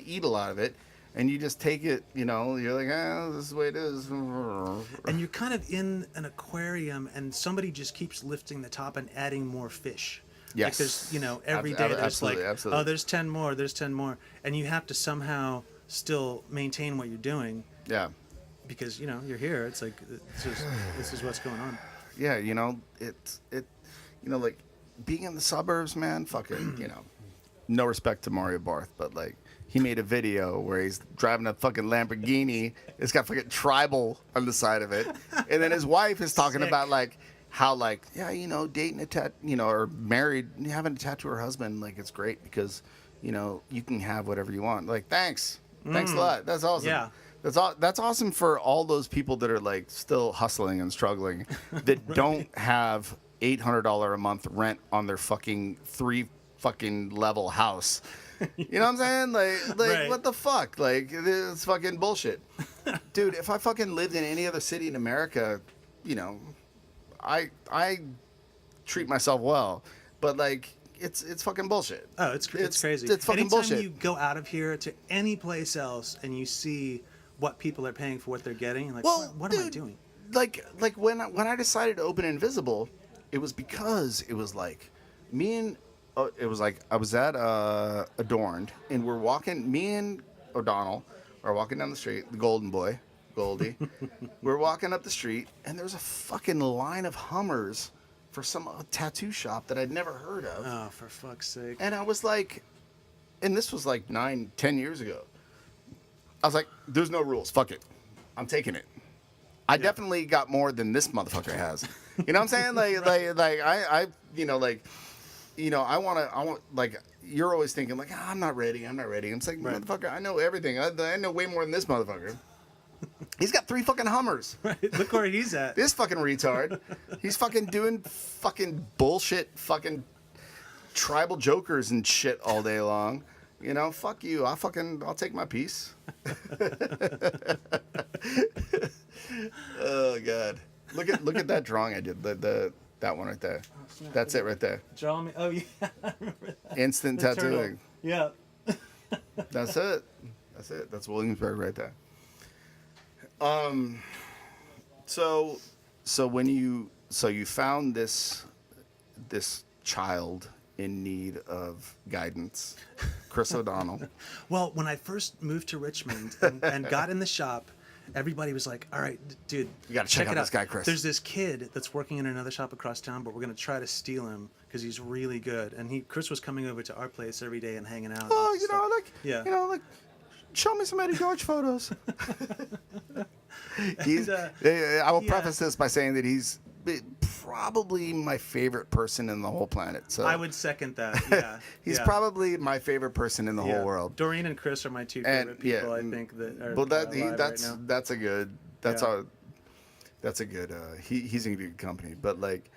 eat a lot of it. And you just take it, you know, you're like, this is the way it is. And you're kind of in an aquarium, and somebody just keeps lifting the top and adding more fish. Yes. Because, you know, every day there's Absolutely, like, absolutely. oh, there's 10 more, there's 10 more. And you have to somehow still maintain what you're doing Yeah. because, you know, you're here. It's like, this is what's going on. Yeah, you know, you know, like, being in the suburbs, man, fucking, you know, no respect to Mario Barth, but, like, he made a video where he's driving a fucking Lamborghini. It's got fucking tribal on the side of it. And then his wife is talking Sick. about, like, how, like, yeah, you know, dating or married, having a tattooer husband, like, it's great because, you know, you can have whatever you want. Like, thanks a lot. That's awesome. Yeah. That's awesome for all those people that are, like, still hustling and struggling that don't have $800 a month rent on their fucking 3 fucking level house. You know what I'm saying? Like, Right. What the fuck? Like, it's fucking bullshit. Dude, if I fucking lived in any other city in America, you know, I treat myself well. But, like, it's fucking bullshit. Oh, it's crazy. It's fucking Anytime bullshit. you go out of here to any place else and you see what people are paying for what they're getting, you're like, Well, what am I dude, doing? Like when I decided to open Invisible, it was because it was like it was like I was at Adorned, and me and O'Donnell are walking down the street, the Golden Boy, Goldie. We're walking up the street, and there's a fucking line of Hummers for some tattoo shop that I'd never heard of. Oh, for fuck's sake. And I was like, and this was like 9-10 years ago. I was like, there's no rules. Fuck it. I'm taking it. I definitely got more than this motherfucker has. You know what I'm saying? I you know, like, you know, I want, like, you're always thinking, like, I'm not ready. I'm like, Right. motherfucker, I know everything. I know way more than this motherfucker. He's got 3 fucking Hummers. Look where he's at. This fucking retard. He's fucking doing fucking bullshit fucking tribal jokers and shit all day long. You know, fuck you. I'll take my piece. Oh god. Look at that drawing I did. That one right there. That's it right there. Draw me. Oh yeah, I remember that. Instant The turtle. tattooing. Yeah. That's it. That's it. That's Williamsburg right there. So when you found this child in need of guidance, Chris O'Donnell. Well, when I first moved to Richmond and got in the shop, everybody was like, "All right, dude, You gotta check out it this guy, Chris." There's this kid that's working in another shop across town, but we're gonna try to steal him because he's really good." And Chris was coming over to our place every day and hanging out. Oh, and you know, stuff. like, show me some Eddie George photos. He's, And, I will preface this by saying that he's probably my favorite person in the whole planet. So I would second that. Yeah, he's yeah. probably my favorite person in the Yeah. whole world. Doreen and Chris are my two And favorite people. I think that are well, alive right now. that's a good. That's Yeah. a good. He's in good company. But like,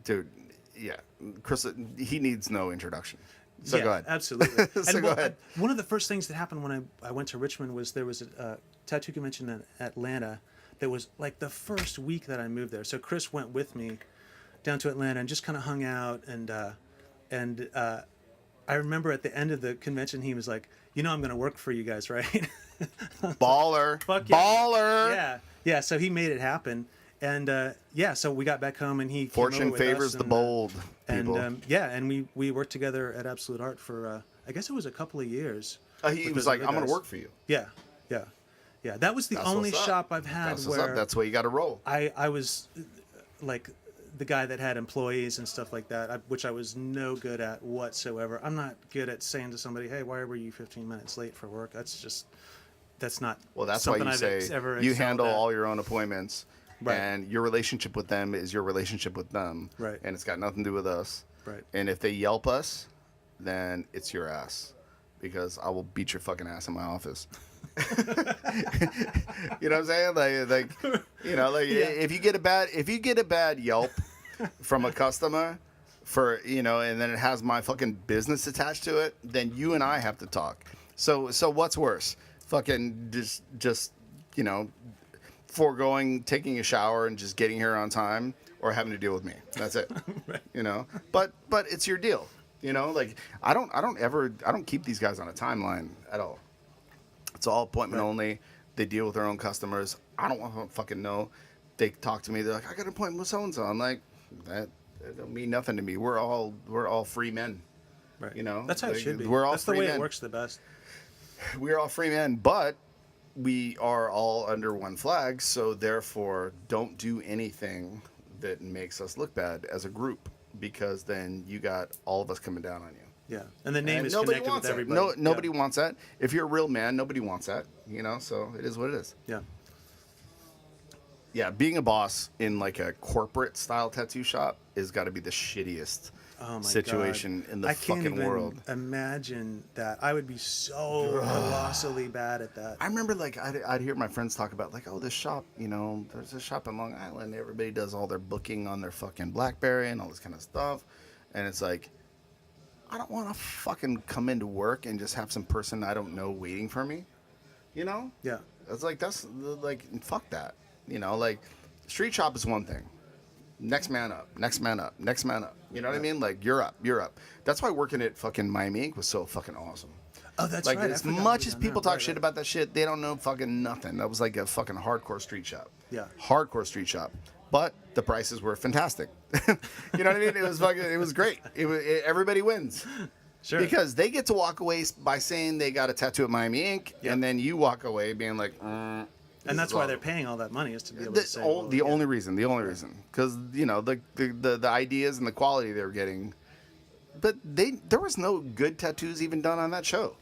dude, yeah, Chris, he needs no introduction. So yeah, go ahead. Absolutely. So And go ahead. one of the first things that happened when I went to Richmond was there was a tattoo convention in Atlanta that was like the first week that I moved there. So Chris went with me down to Atlanta and just kind of hung out. And I remember at the end of the convention, he was like, "You know, I'm going to work for you guys, right?" Baller. Fuck yeah. Baller. Yeah. Yeah. So he made it happen. And yeah, so we got back home and he came Fortune over with favors us the bold. and People. yeah, and we worked together at Absolute Art for I guess it was a couple of years. He with was those like, other "I'm going to guys. work for you." Yeah, yeah, yeah. That was the That's only what's up. shop I've had That's what's up. where That's the way you got to roll. I was like the guy that had employees and stuff like that, which I was no good at whatsoever. I'm not good at saying to somebody, "Hey, why were you 15 minutes late for work?" That's not. Well, that's why something you I've say ever you excelled handle at. all your own appointments, Right. and your relationship with them is your relationship with them, Right. and it's got nothing to do with us. Right. And if they Yelp us, then it's your ass, because I will beat your fucking ass in my office. You know what I'm saying? Like you know, like Yeah. if you get a bad Yelp from a customer for, you know, and then it has my fucking business attached to it, then you and I have to talk. So what's worse? Fucking just you know, foregoing taking a shower and just getting here on time, or having to deal with me. That's it. Right. You know? But it's your deal. You know, like I don't keep these guys on a timeline at all. It's all appointment Right. only. They deal with their own customers. I don't want to fucking know. They talk to me. They're like, "I got an appointment with so and so." I'm like, that don't mean nothing to me. We're all free men. Right. You know, that's how it like, should be. we're all That's the free way men. it works the best. We're all free men, but we are all under one flag. So therefore, don't do anything that makes us look bad as a group, because then you got all of us coming down on you. Yeah, and the name And is nobody connected wants with that. everybody. Nobody Yeah. wants that. If you're a real man, nobody wants that. You know, so it is what it is. Yeah. Yeah, being a boss in like a corporate style tattoo shop is got to be the shittiest Oh my situation God. in the I can't fucking even world. imagine that. I would be so colossally bad at that. I remember like I'd hear my friends talk about like, "Oh, this shop, you know, there's a shop in Long Island. Everybody does all their booking on their fucking BlackBerry and all this kind of stuff," and it's like, I don't want to fucking come into work and just have some person I don't know waiting for me. You know? Yeah. It's like, that's like, fuck that. You know, like, street shop is one thing. Next man up, next man up, next man up. You know what I mean? Like, you're up, you're up. That's why working at fucking Miami Ink was so fucking awesome. Oh, that's Like, right. I as forgot much we as were people on that. talk Right, shit right. about that shit, they don't know fucking nothing. That was like a fucking hardcore street shop. Yeah. Hardcore street shop. But the prices were fantastic. You know what I mean? It was fucking, it was great. Everybody wins. Sure. Because they get to walk away by saying they got a tattoo at Miami Ink, Yep. and then you walk away being like, and that's why they're paying all that money, is to be able the, to say, the only reason, because you know the ideas and the quality they were getting, but there was no good tattoos even done on that show.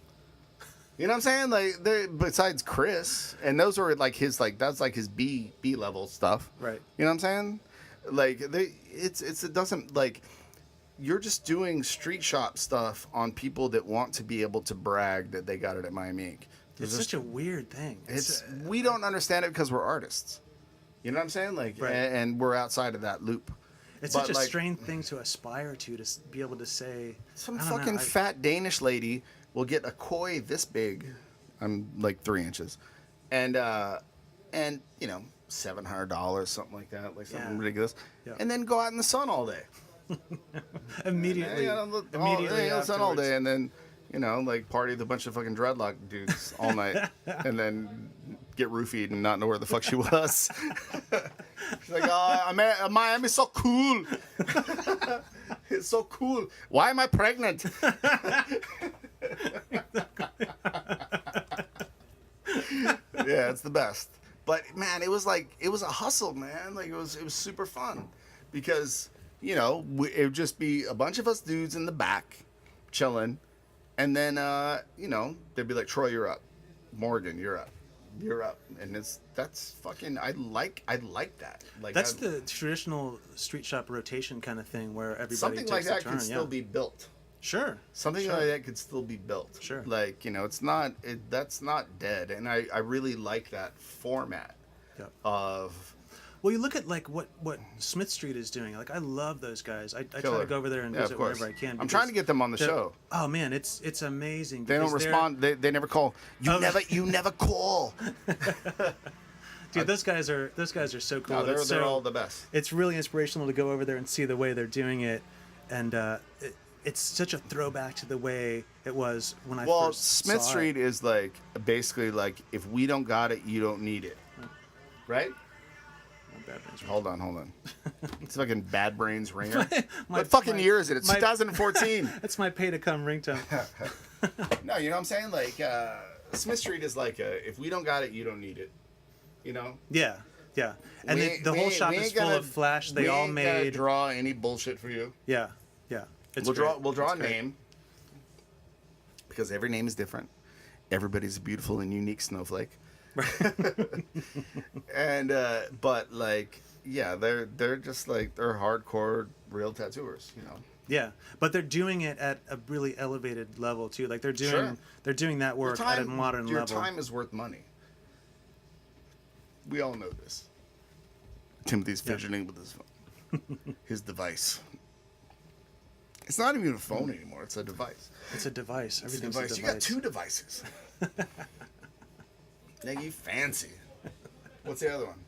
You know what I'm saying? Like, besides Chris, and those were like his, like, that's like his B level stuff. Right. You know what I'm saying? Like, it doesn't, like, you're just doing street shop stuff on people that want to be able to brag that they got it at Miami Ink. It's such a weird thing. It's we don't understand it because we're artists. You know what I'm saying? Like, Right. and we're outside of that loop. It's But, such a like, strange thing to aspire to be able to say. Some I don't know, fucking fat Danish lady will get a koi this big. I'm like 3 inches, and you know, $700, something like that, like something Yeah. ridiculous, Yeah. and then go out in the sun all day. Immediately, Immediately in the sun all afterwards. day, and then you know, like party with a bunch of fucking dreadlock dudes all night, and then get roofied and not know where the fuck she was. She's like, oh, Miami's so cool. It's so cool. Why am I pregnant? Yeah, it's the best. But man, it was a hustle, man. Like it was super fun because you know it would just be a bunch of us dudes in the back, chilling, and then you know they'd be like, Troy, you're up. Morgan, you're up, and that's fucking. I like that. Like That's the traditional street shop rotation kind of thing where everybody something takes like that a turn. can still be built. Sure. Something Sure. like that could still be built. Sure. Like, you know, that's not dead. And I really like that format Yep. of Well, you look at like what Smith Street is doing. Like I love those guys. I try Killer. to go over there and Yeah, of visit course. whenever I can. I'm trying to get them on the they're- show. Oh man, it's amazing. They don't because they're- respond. They never call. Oh. You never call. Dude, those guys are so cool. No, It's they're so- all the best. It's really inspirational to go over there and see the way they're doing it, and it's such a throwback to the way it was when I Well, first Smith saw Street it. is like basically like if we don't got it, you don't need it. Right? Oh, Bad Brains Ring. Hold on. It's fucking Bad Brains ringer. My- What fucking my- year is it? It's my- 2014. That's my pay to come ringtone. No, you know what I'm saying? Like Smith Street is like if we don't got it, you don't need it. You know? Yeah, yeah. And the whole shop is full of flash. They all We ain't gotta made. draw any bullshit for you. Yeah, yeah. It's We'll great. draw It's a great. name because every name is different. Everybody's a beautiful and unique snowflake. And but like yeah, they're just like they're hardcore real tattooers, you know. Yeah, but they're doing it at a really elevated level too. Like they're doing Sure. that work at a modern your level. time is worth money. We all know this. Timothy's Yeah. fidgeting with his phone. His device. It's not even a phone anymore. It's a device. It's a device. It's a Everything's device. a You device. got 2 devices. Nigga, you fancy. What's the other one?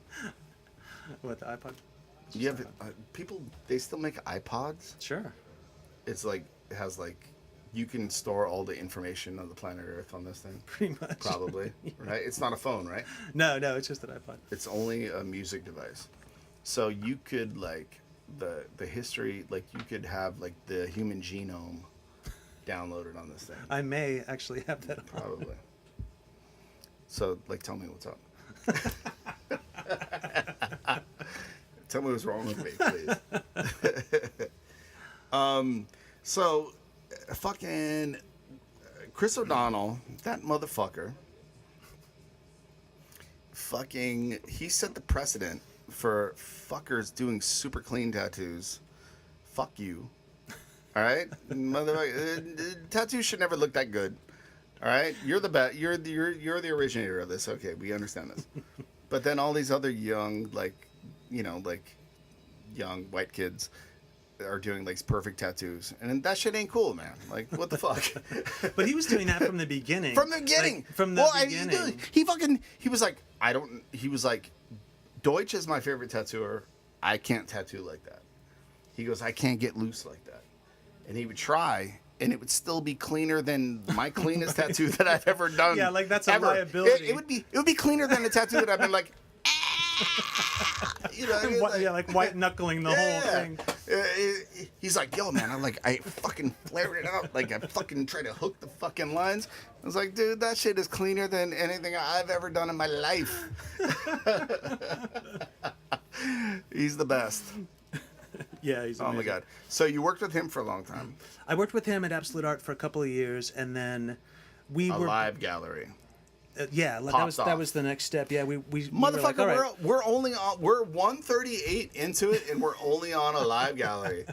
What, the iPod? You have people. They still make iPods. Sure. It's like it has like you can store all the information on the planet Earth on this thing. Pretty much. Probably, right? It's not a phone, right? No, it's just an iPod. It's only a music device. So you could like the history, like you could have like the human genome downloaded on this thing. I may actually have that. Probably. So like, tell me what's up. Tell me what's wrong with me, please. So, fucking Chris O'Donnell, that motherfucker, fucking, he set the precedent for fuckers doing super clean tattoos. Fuck you. All right, motherfucker. Tattoos should never look that good. All right, you're the best. You're the originator of this. Okay, we understand this. But then all these other young, like, you know, like young white kids are doing like perfect tattoos, and that shit ain't cool, man. Like, what the fuck? But he was doing that from the beginning. From the beginning. Like, from the beginning. He was like, he was like, Deutsch is my favorite tattooer. I can't tattoo like that. He goes, I can't get loose like that. And he would try, and it would still be cleaner than my cleanest tattoo that I've ever done. Yeah, like, that's a ever. liability. It would be cleaner than the tattoo that I've been like, you know, I mean, Yeah, like white knuckling the whole thing. He's like, yo, man, I fucking flared it out. Like, I fucking try to hook the fucking lines. I was like, dude, that shit is cleaner than anything I've ever done in my life. He's the best. Yeah, he's Oh my amazing. god. So you worked with him for a long time. I worked with him at Absolute Art for a couple of years, and then we A were live gallery. yeah, like, Popped that off. was the next step. Yeah, we were Motherfucker, like, all right. we're 138 into it, and we're only on a live gallery.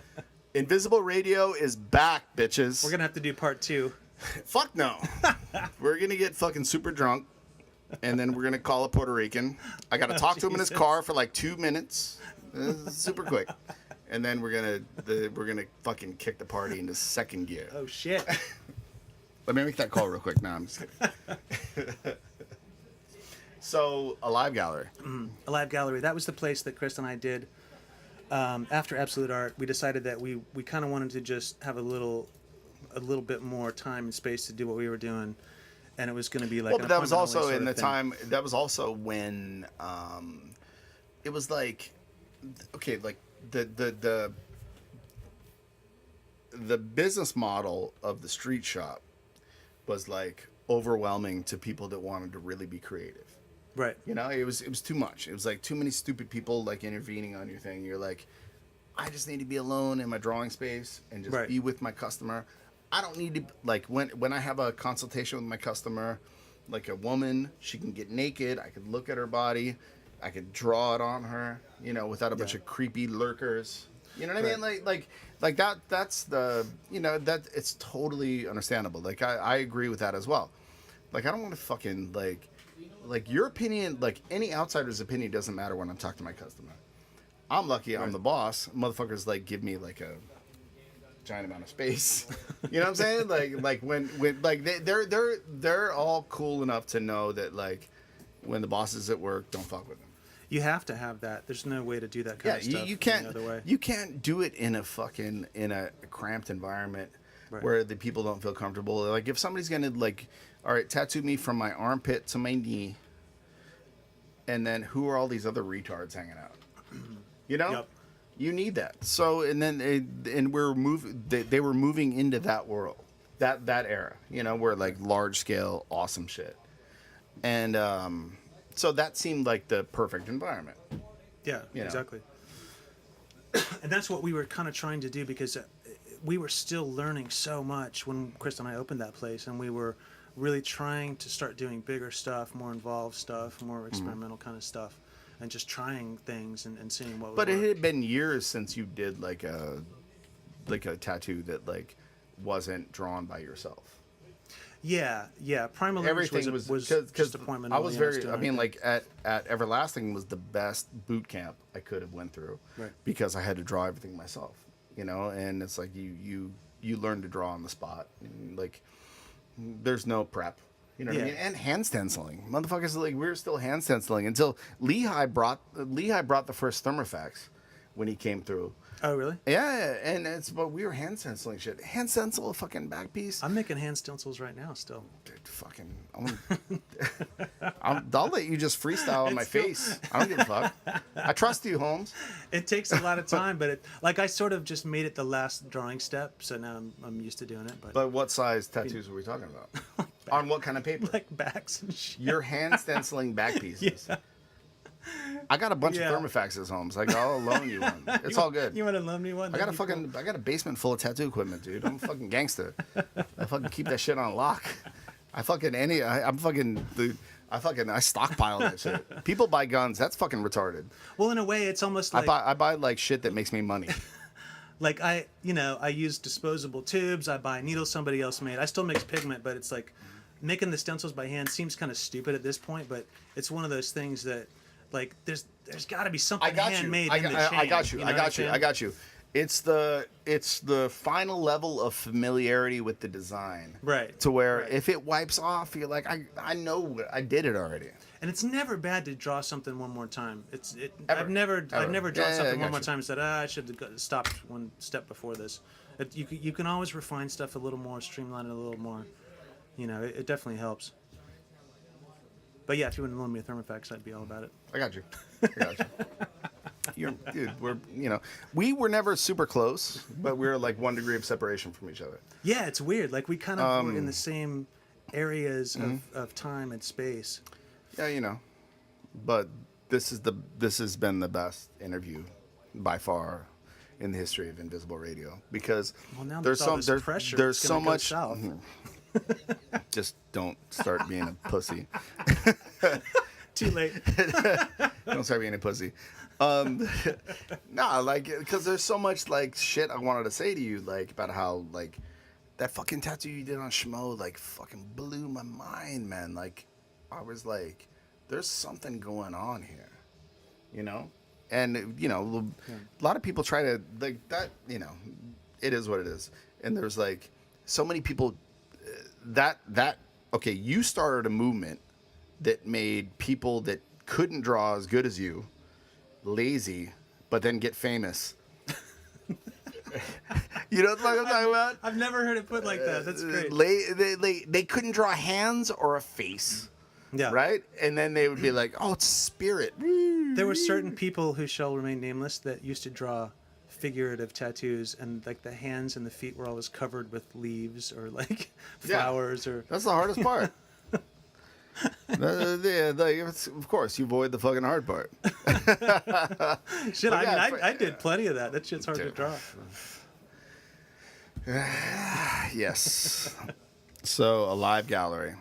Invisible Radio is back, bitches. We're gonna have to do part 2. Fuck no. We're gonna get fucking super drunk, and then we're gonna call a Puerto Rican. I gotta talk to him in his car for like 2 minutes, super quick, and then we're gonna fucking kick the party into second gear. Oh shit. Let me make that call real quick. No, I'm just kidding. So, Alive Gallery. Alive Gallery. That was the place that Chris and I did. After Absolute Art, we decided that we kind of wanted to just have a little bit more time and space to do what we were doing, and it was going to be like. Well, but that was apartment-only also sort in of the thing. time. That was also when it was like, okay, like the business model of the street shop was like overwhelming to people that wanted to really be creative. Right. You know, it was too much. It was like too many stupid people like intervening on your thing. You're like, I just need to be alone in my drawing space and just Right. be with my customer. I don't need to like when I have a consultation with my customer, like a woman, she can get naked. I could look at her body, I could draw it on her, you know, without a bunch of creepy lurkers. You know what I mean? Like that. That's the that it's totally understandable. Like I agree with that as well. Like I don't want to fucking like your opinion, like any outsider's opinion doesn't matter when I'm talking to my customer. I'm lucky I'm the boss. Motherfuckers like give me like a giant amount of space. You know what I'm saying? Like when like they're all cool enough to know that like when the boss is at work, don't fuck with them. You have to have that. There's no way to do that kind of stuff. You can't any other way. you can't do it in a cramped environment where the people don't feel comfortable. Like if somebody's gonna like, all right, tattoo me from my armpit to my knee, and then who are all these other retards hanging out? You know, Yep. you need that. So and then they were moving into that world, that era. You know, where like large scale awesome shit, and so that seemed like the perfect environment. Yeah, You know. exactly. And that's what we were kind of trying to do because we were still learning so much when Chris and I opened that place, and we were really trying to start doing bigger stuff, more involved stuff, more experimental kind of stuff, and just trying things and seeing what would But work. it had been years since you did like a tattoo that like wasn't drawn by yourself. Yeah. Primal Image Everything was was just appointment. I was only, very. I mean, like at Everlasting was the best boot camp I could have went through, Right. because I had to draw everything myself. You know, and it's like you learn to draw on the spot. And, like there's no prep. You know what I Yeah. mean? And hand stenciling, motherfuckers. Like we were still hand stenciling until Lehigh brought the first Thermofax when he came through. Oh, really? Yeah, and but we were hand stenciling shit. Hand stencil a fucking back piece. I'm making hand stencils right now still. Dude, fucking, I'll let you just freestyle on my It's cool. face. I don't give a fuck. I trust you, Holmes. It takes a lot of time, but I sort of just made it the last drawing step, so now I'm used to doing it. But what size tattoos are we talking about? On what kind of paper? like backs and shit. You're hand stenciling back pieces. I got a bunch Yeah. of Thermofaxes, Holmes. Like I'll loan you one. It's all good. You want to loan me one? I got That'd be I got a basement full of tattoo equipment, dude. I'm a fucking gangster. I fucking keep that shit on lock. I stockpile that shit. People buy guns. That's fucking retarded. cool. Well, in a way, it's almost like I buy like shit that makes me money. like I use disposable tubes. I buy needles somebody else made. I still mix pigment, but it's like making the stencils by hand seems kind of stupid at this point. But it's one of those things that like there's got to be something I got you. handmade I in the got chain. you. know I what got I'm you. saying? I got you. It's the final level of familiarity with the design. Right. To where Right. if it wipes off, you're like, I know I did it already. And it's never bad to draw something one more time. Ever. I've never drawn Yeah, something I one got more you. time and said, I should have stopped one step before this. You can always refine stuff a little more, streamline it a little more. You know, it definitely helps. But yeah, if you want to loan me a Thermofax, I'd be all about it. I got you. Dude, we were never super close, but we were like 1 degree of separation from each other. Yeah, it's weird. Like we kind of were in the same areas of time and space. Yeah, but this has been the best interview by far in the history of Invisible Radio, because Well, now there's there's all so this pressure. there's it's so gonna go much. south. Just don't start being a pussy. Too late. Don't start being a pussy. Nah, like, because there's so much like shit I wanted to say to you, like about how like that fucking tattoo you did on Schmo, like, fucking blew my mind, man. Like, I was like, there's something going on here, you know? And, you know, a lot of people try to, like, that, you know, it is what it is. And there's, like, so many people okay, you started a movement that made people that couldn't draw as good as you lazy, but then get famous. You know what I'm talking about? I've never heard it put like that. That's great. They couldn't draw hands or a face. Yeah. Right? And then they would be like, oh, it's spirit. There were certain people who shall remain nameless that used to draw figurative tattoos, and like the hands and the feet were always covered with leaves or like flowers. Or that's the hardest part. Of course, you avoid the fucking hard part. Shit, I mean, I did plenty of that. That shit's hard to draw. Yes. So, a live gallery.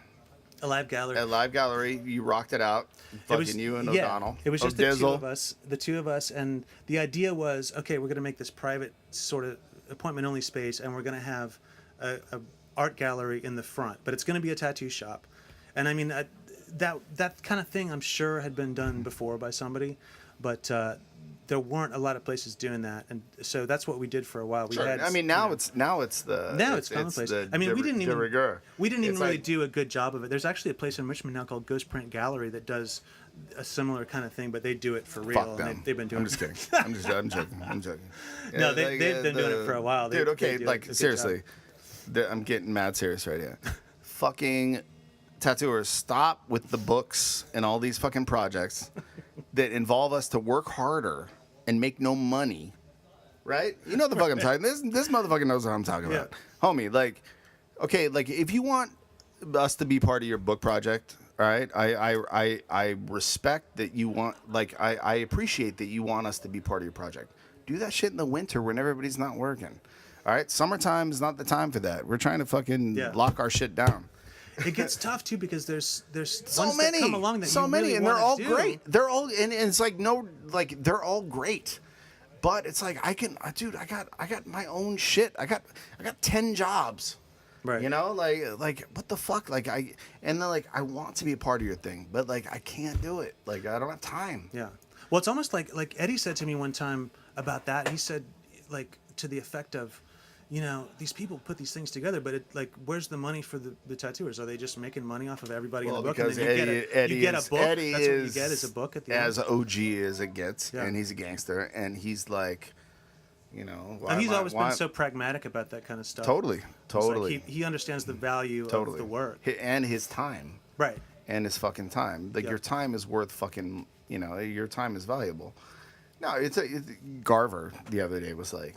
A live gallery. At Live Gallery, you rocked it out. Fucking you and O'Donnell. It was just the two of us, and the idea was, okay, we're going to make this private sort of appointment-only space, and we're going to have a art gallery in the front, but it's going to be a tattoo shop. And I mean, that kind of thing, I'm sure, had been done before by somebody, but there weren't a lot of places doing that, and so that's what we did for a while. We had, I mean, now it's commonplace. I mean, we didn't even really do a good job of it. There's actually a place in Richmond now called Ghost Print Gallery that does a similar kind of thing, but they do it for real. Fuck them. And they've been doing. I'm just kidding. I'm joking. Yeah, no, they've been doing it for a while. Dude, okay, like seriously, I'm getting mad serious right here. Fucking tattooers, stop with the books and all these fucking projects that involve us to work harder and make no money, right? You know the fuck I'm talking. This motherfucker knows what I'm talking about, homie. Like, okay, like if you want us to be part of your book project, all right? I respect that you want. Like, I appreciate that you want us to be part of your project. Do that shit in the winter when everybody's not working. All right, summertime is not the time for that. We're trying to fucking lock our shit down. It gets tough too because there's so ones many that come along that so you many really and they're all do. great. They're all and it's like they're all great. But it's like I got my own shit. I got 10 jobs. Right. You know, like what the fuck? Like I want to be a part of your thing, but like I can't do it. Like I don't have time. Yeah. Well, it's almost like Eddie said to me one time about that. He said, like, to the effect of, you know, these people put these things together, but where's the money for the tattooers? Are they just making money off of everybody in the book? Because and then you get a book. Eddie That's what you get is a book at the end. As OG as it gets, and he's a gangster, and he's like, you know, and he's always been so pragmatic about that kind of stuff. Totally. Like he understands the value of the work and his time. Right. And his fucking time. Like your time is worth fucking. You know, your time is valuable. No, Garver the other day was like,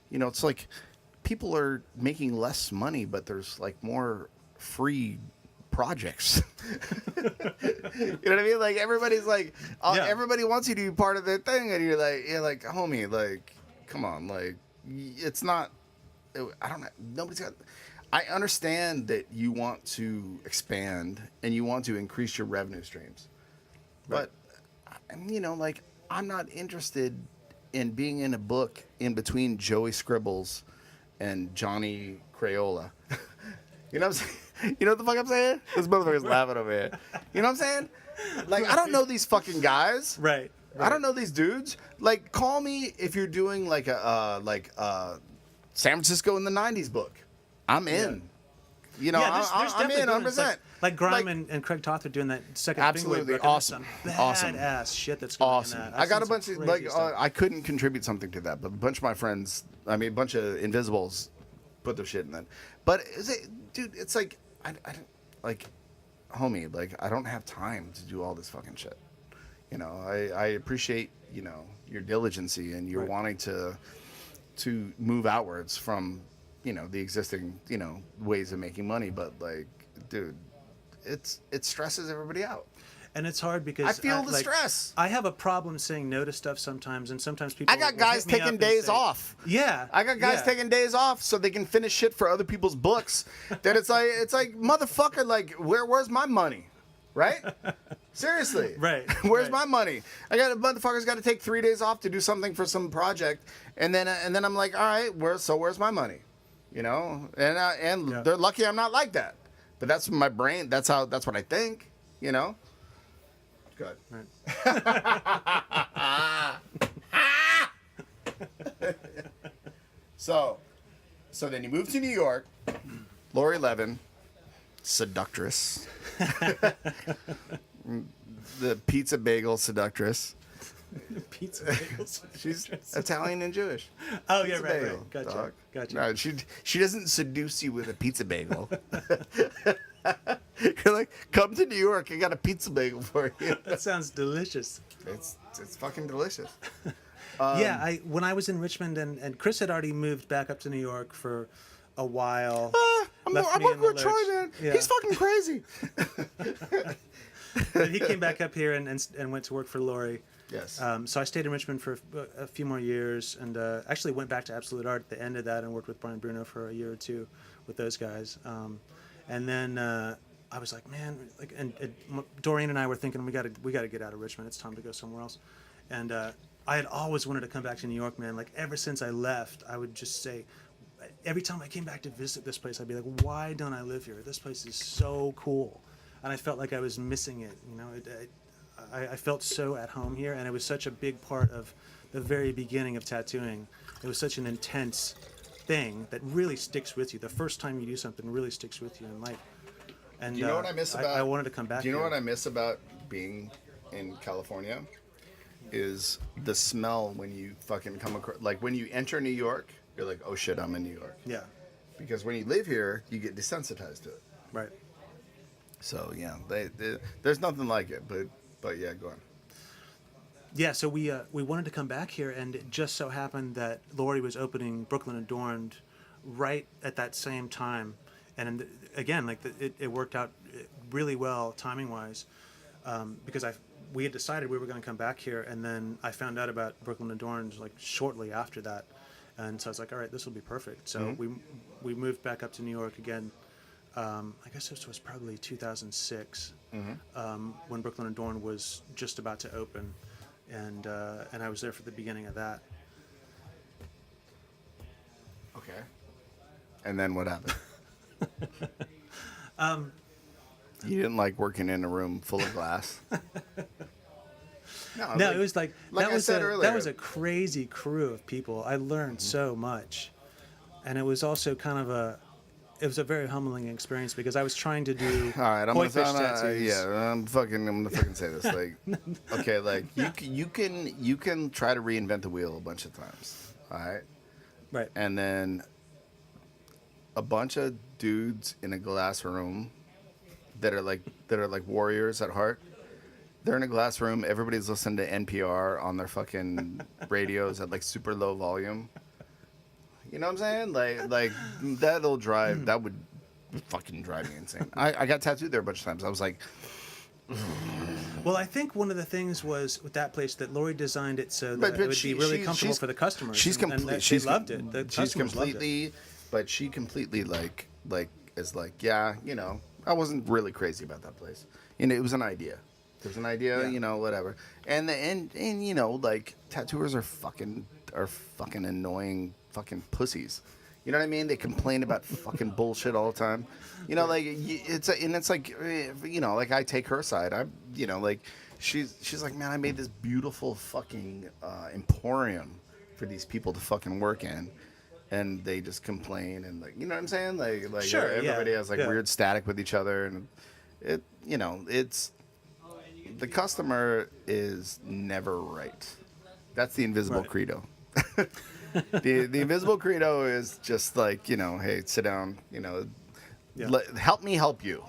you know, it's like people are making less money, but there's like more free projects. You know what I mean? Like everybody's like, everybody wants you to be part of their thing, and you're like, homie, like, come on, like, it's not. I don't know. Nobody's got. I understand that you want to expand and you want to increase your revenue streams, but you know, like, I'm not interested in being in a book in between Joey Scribbles and Johnny Crayola. You know what I'm saying? You know what the fuck I'm saying? This motherfucker's laughing over here. You know what I'm saying? Like, I don't know these fucking guys. Right. I don't know these dudes. Like, call me if you're doing like a San Francisco in the 90s book. I'm in. You know, I'm in 100%. Like Grime and Craig Toth are doing that second absolutely book. awesome. Badass shit that's going on in that. I got a bunch of I couldn't contribute something to that, but a bunch of my friends, a bunch of Invisibles, put their shit in that. But dude, it's like I don't like, homie, like I don't have time to do all this fucking shit. You know, I appreciate, you know, your diligency and your wanting to move outwards from, you know, the existing, you know, ways of making money, but like, dude, it stresses everybody out. And it's hard because I feel the stress. I have a problem saying no to stuff sometimes, and sometimes people. I got guys taking days off. Yeah, I got guys taking days off so they can finish shit for other people's books. Then it's like motherfucker, like where's my money, right? Seriously, right? Where's my money? I got motherfuckers got to take 3 days off to do something for some project, and then I'm like, all right, where's my money? you know, and Yeah. they're lucky I'm not like that. But that's my brain. That's what I think, you know. Good. Right. So then you move to New York. Lori Levin, seductress. The pizza bagel seductress. Pizza bagels. She's Italian and Jewish. Oh yeah, Pizza right, bagel, right. Gotcha. dog. Gotcha. No, she doesn't seduce you with a pizza bagel. You're like, come to New York. I got a pizza bagel for you. That sounds delicious. It's fucking delicious. Yeah, when I was in Richmond and Chris had already moved back up to New York for a while. I'm left me in working the with Troy, lurch. man. Yeah. He's fucking crazy. But he came back up here and went to work for Lori. Yes. So I stayed in Richmond for a few more years, and actually went back to Absolute Art at the end of that and worked with Brian Bruno for a year or two with those guys. And then I was like, man, like, and Doreen and I were thinking we got to get out of Richmond. It's time to go somewhere else. And I had always wanted to come back to New York, man. Like ever since I left, I would just say, every time I came back to visit this place, I'd be like, why don't I live here? This place is so cool. And I felt like I was missing it. You know, I felt so at home here, and it was such a big part of the very beginning of tattooing. It was such an intense thing that really sticks with you. The first time you do something really sticks with you in life. And Do you know what I miss about? I wanted to come back. Do you know here. what I miss about being in California? Is the smell when you fucking come across, like when you enter New York, you're like, oh shit, I'm in New York. Yeah. Because when you live here, you get desensitized to it. Right. So yeah, there's nothing like it. But yeah, go on. Yeah, so we wanted to come back here, and it just so happened that Lori was opening Brooklyn Adorned right at that same time, and again, like it worked out really well timing wise, because we had decided we were going to come back here, and then I found out about Brooklyn Adorned like shortly after that, and so I was like, all right, this will be perfect. So we moved back up to New York again. I guess this was probably 2006 when Brooklyn Adorned was just about to open, and I was there for the beginning of that. Okay. And then what happened? You didn't like working in a room full of glass. No, it was like I said earlier. that was a crazy crew of people. I learned so much, and it was also kind of a very humbling experience because I was trying to do All right, koi fish tattoos. I'm gonna fucking say this. Like, okay, like you can try to reinvent the wheel a bunch of times. All right, Right. and then a bunch of dudes in a glass room that are like warriors at heart. They're in a glass room. Everybody's listening to NPR on their fucking radios at like super low volume. You know what I'm saying? Like that would fucking drive me insane. I got tattooed there a bunch of times. I was like, Well, I think one of the things was with that place that Lori designed it so that it would be really comfortable for the customers. She's and completely. they loved it. The She's customers loved it. completely, but she completely like is like, yeah, you know, I wasn't really crazy about that place. You know, it was an idea. There's an idea, Yeah. you know, whatever. And you know, like tattooers are fucking annoying fucking pussies. You know what I mean? They complain about fucking bullshit all the time. You know, like it's like, you know, like I take her side. You know, like she's like, man, I made this beautiful fucking emporium for these people to fucking work in, and they just complain and like, you know what I'm saying? Like Sure, everybody yeah, has like yeah. weird static with each other, and it, you know, it's the customer is never right. That's the invisible Right. credo. The invisible credo is just like, you know, hey, sit down, you know, Yeah. help me help you.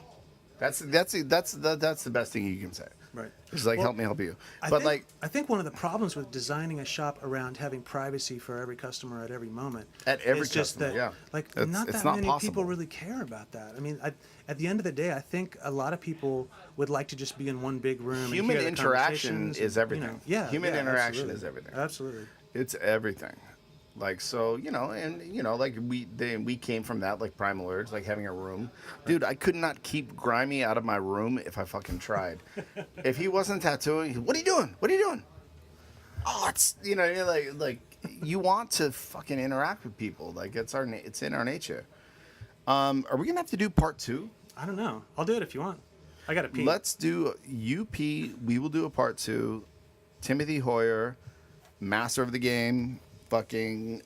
That's the best thing you can say. Right. It's like, Well, help me help you. I But think, like I think one of the problems with designing a shop around having privacy for every customer at every moment At every is just customer, that, yeah. like, It's not that not many possible. people really care about that. I mean, at the end of the day, I think a lot of people would like to just be in one big room. Human and hear the interaction conversations is and, everything. yeah, Human yeah, interaction absolutely. is everything. Absolutely. it's everything. Like, so, you know, and, you know, like we came from that, like Primal Urge, like having a room. Dude, I could not keep Grimy out of my room if I fucking tried. If he wasn't tattooing, what are you doing? What are you doing? Oh, it's, you know, like you want to fucking interact with people. Like it's it's in our nature. Are we gonna have to do part 2? I don't know. I'll do it if you want. I got to pee. Let's do UP. We will do a part 2. Timothy Hoyer, master of the game, fucking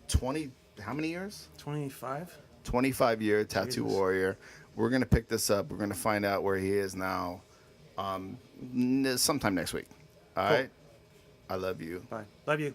20. How many years? 25. 25-year tattoo Jesus. warrior. We're gonna pick this up. We're gonna find out where he is now. Sometime next week. All Cool. right. I love you. Bye. Love you.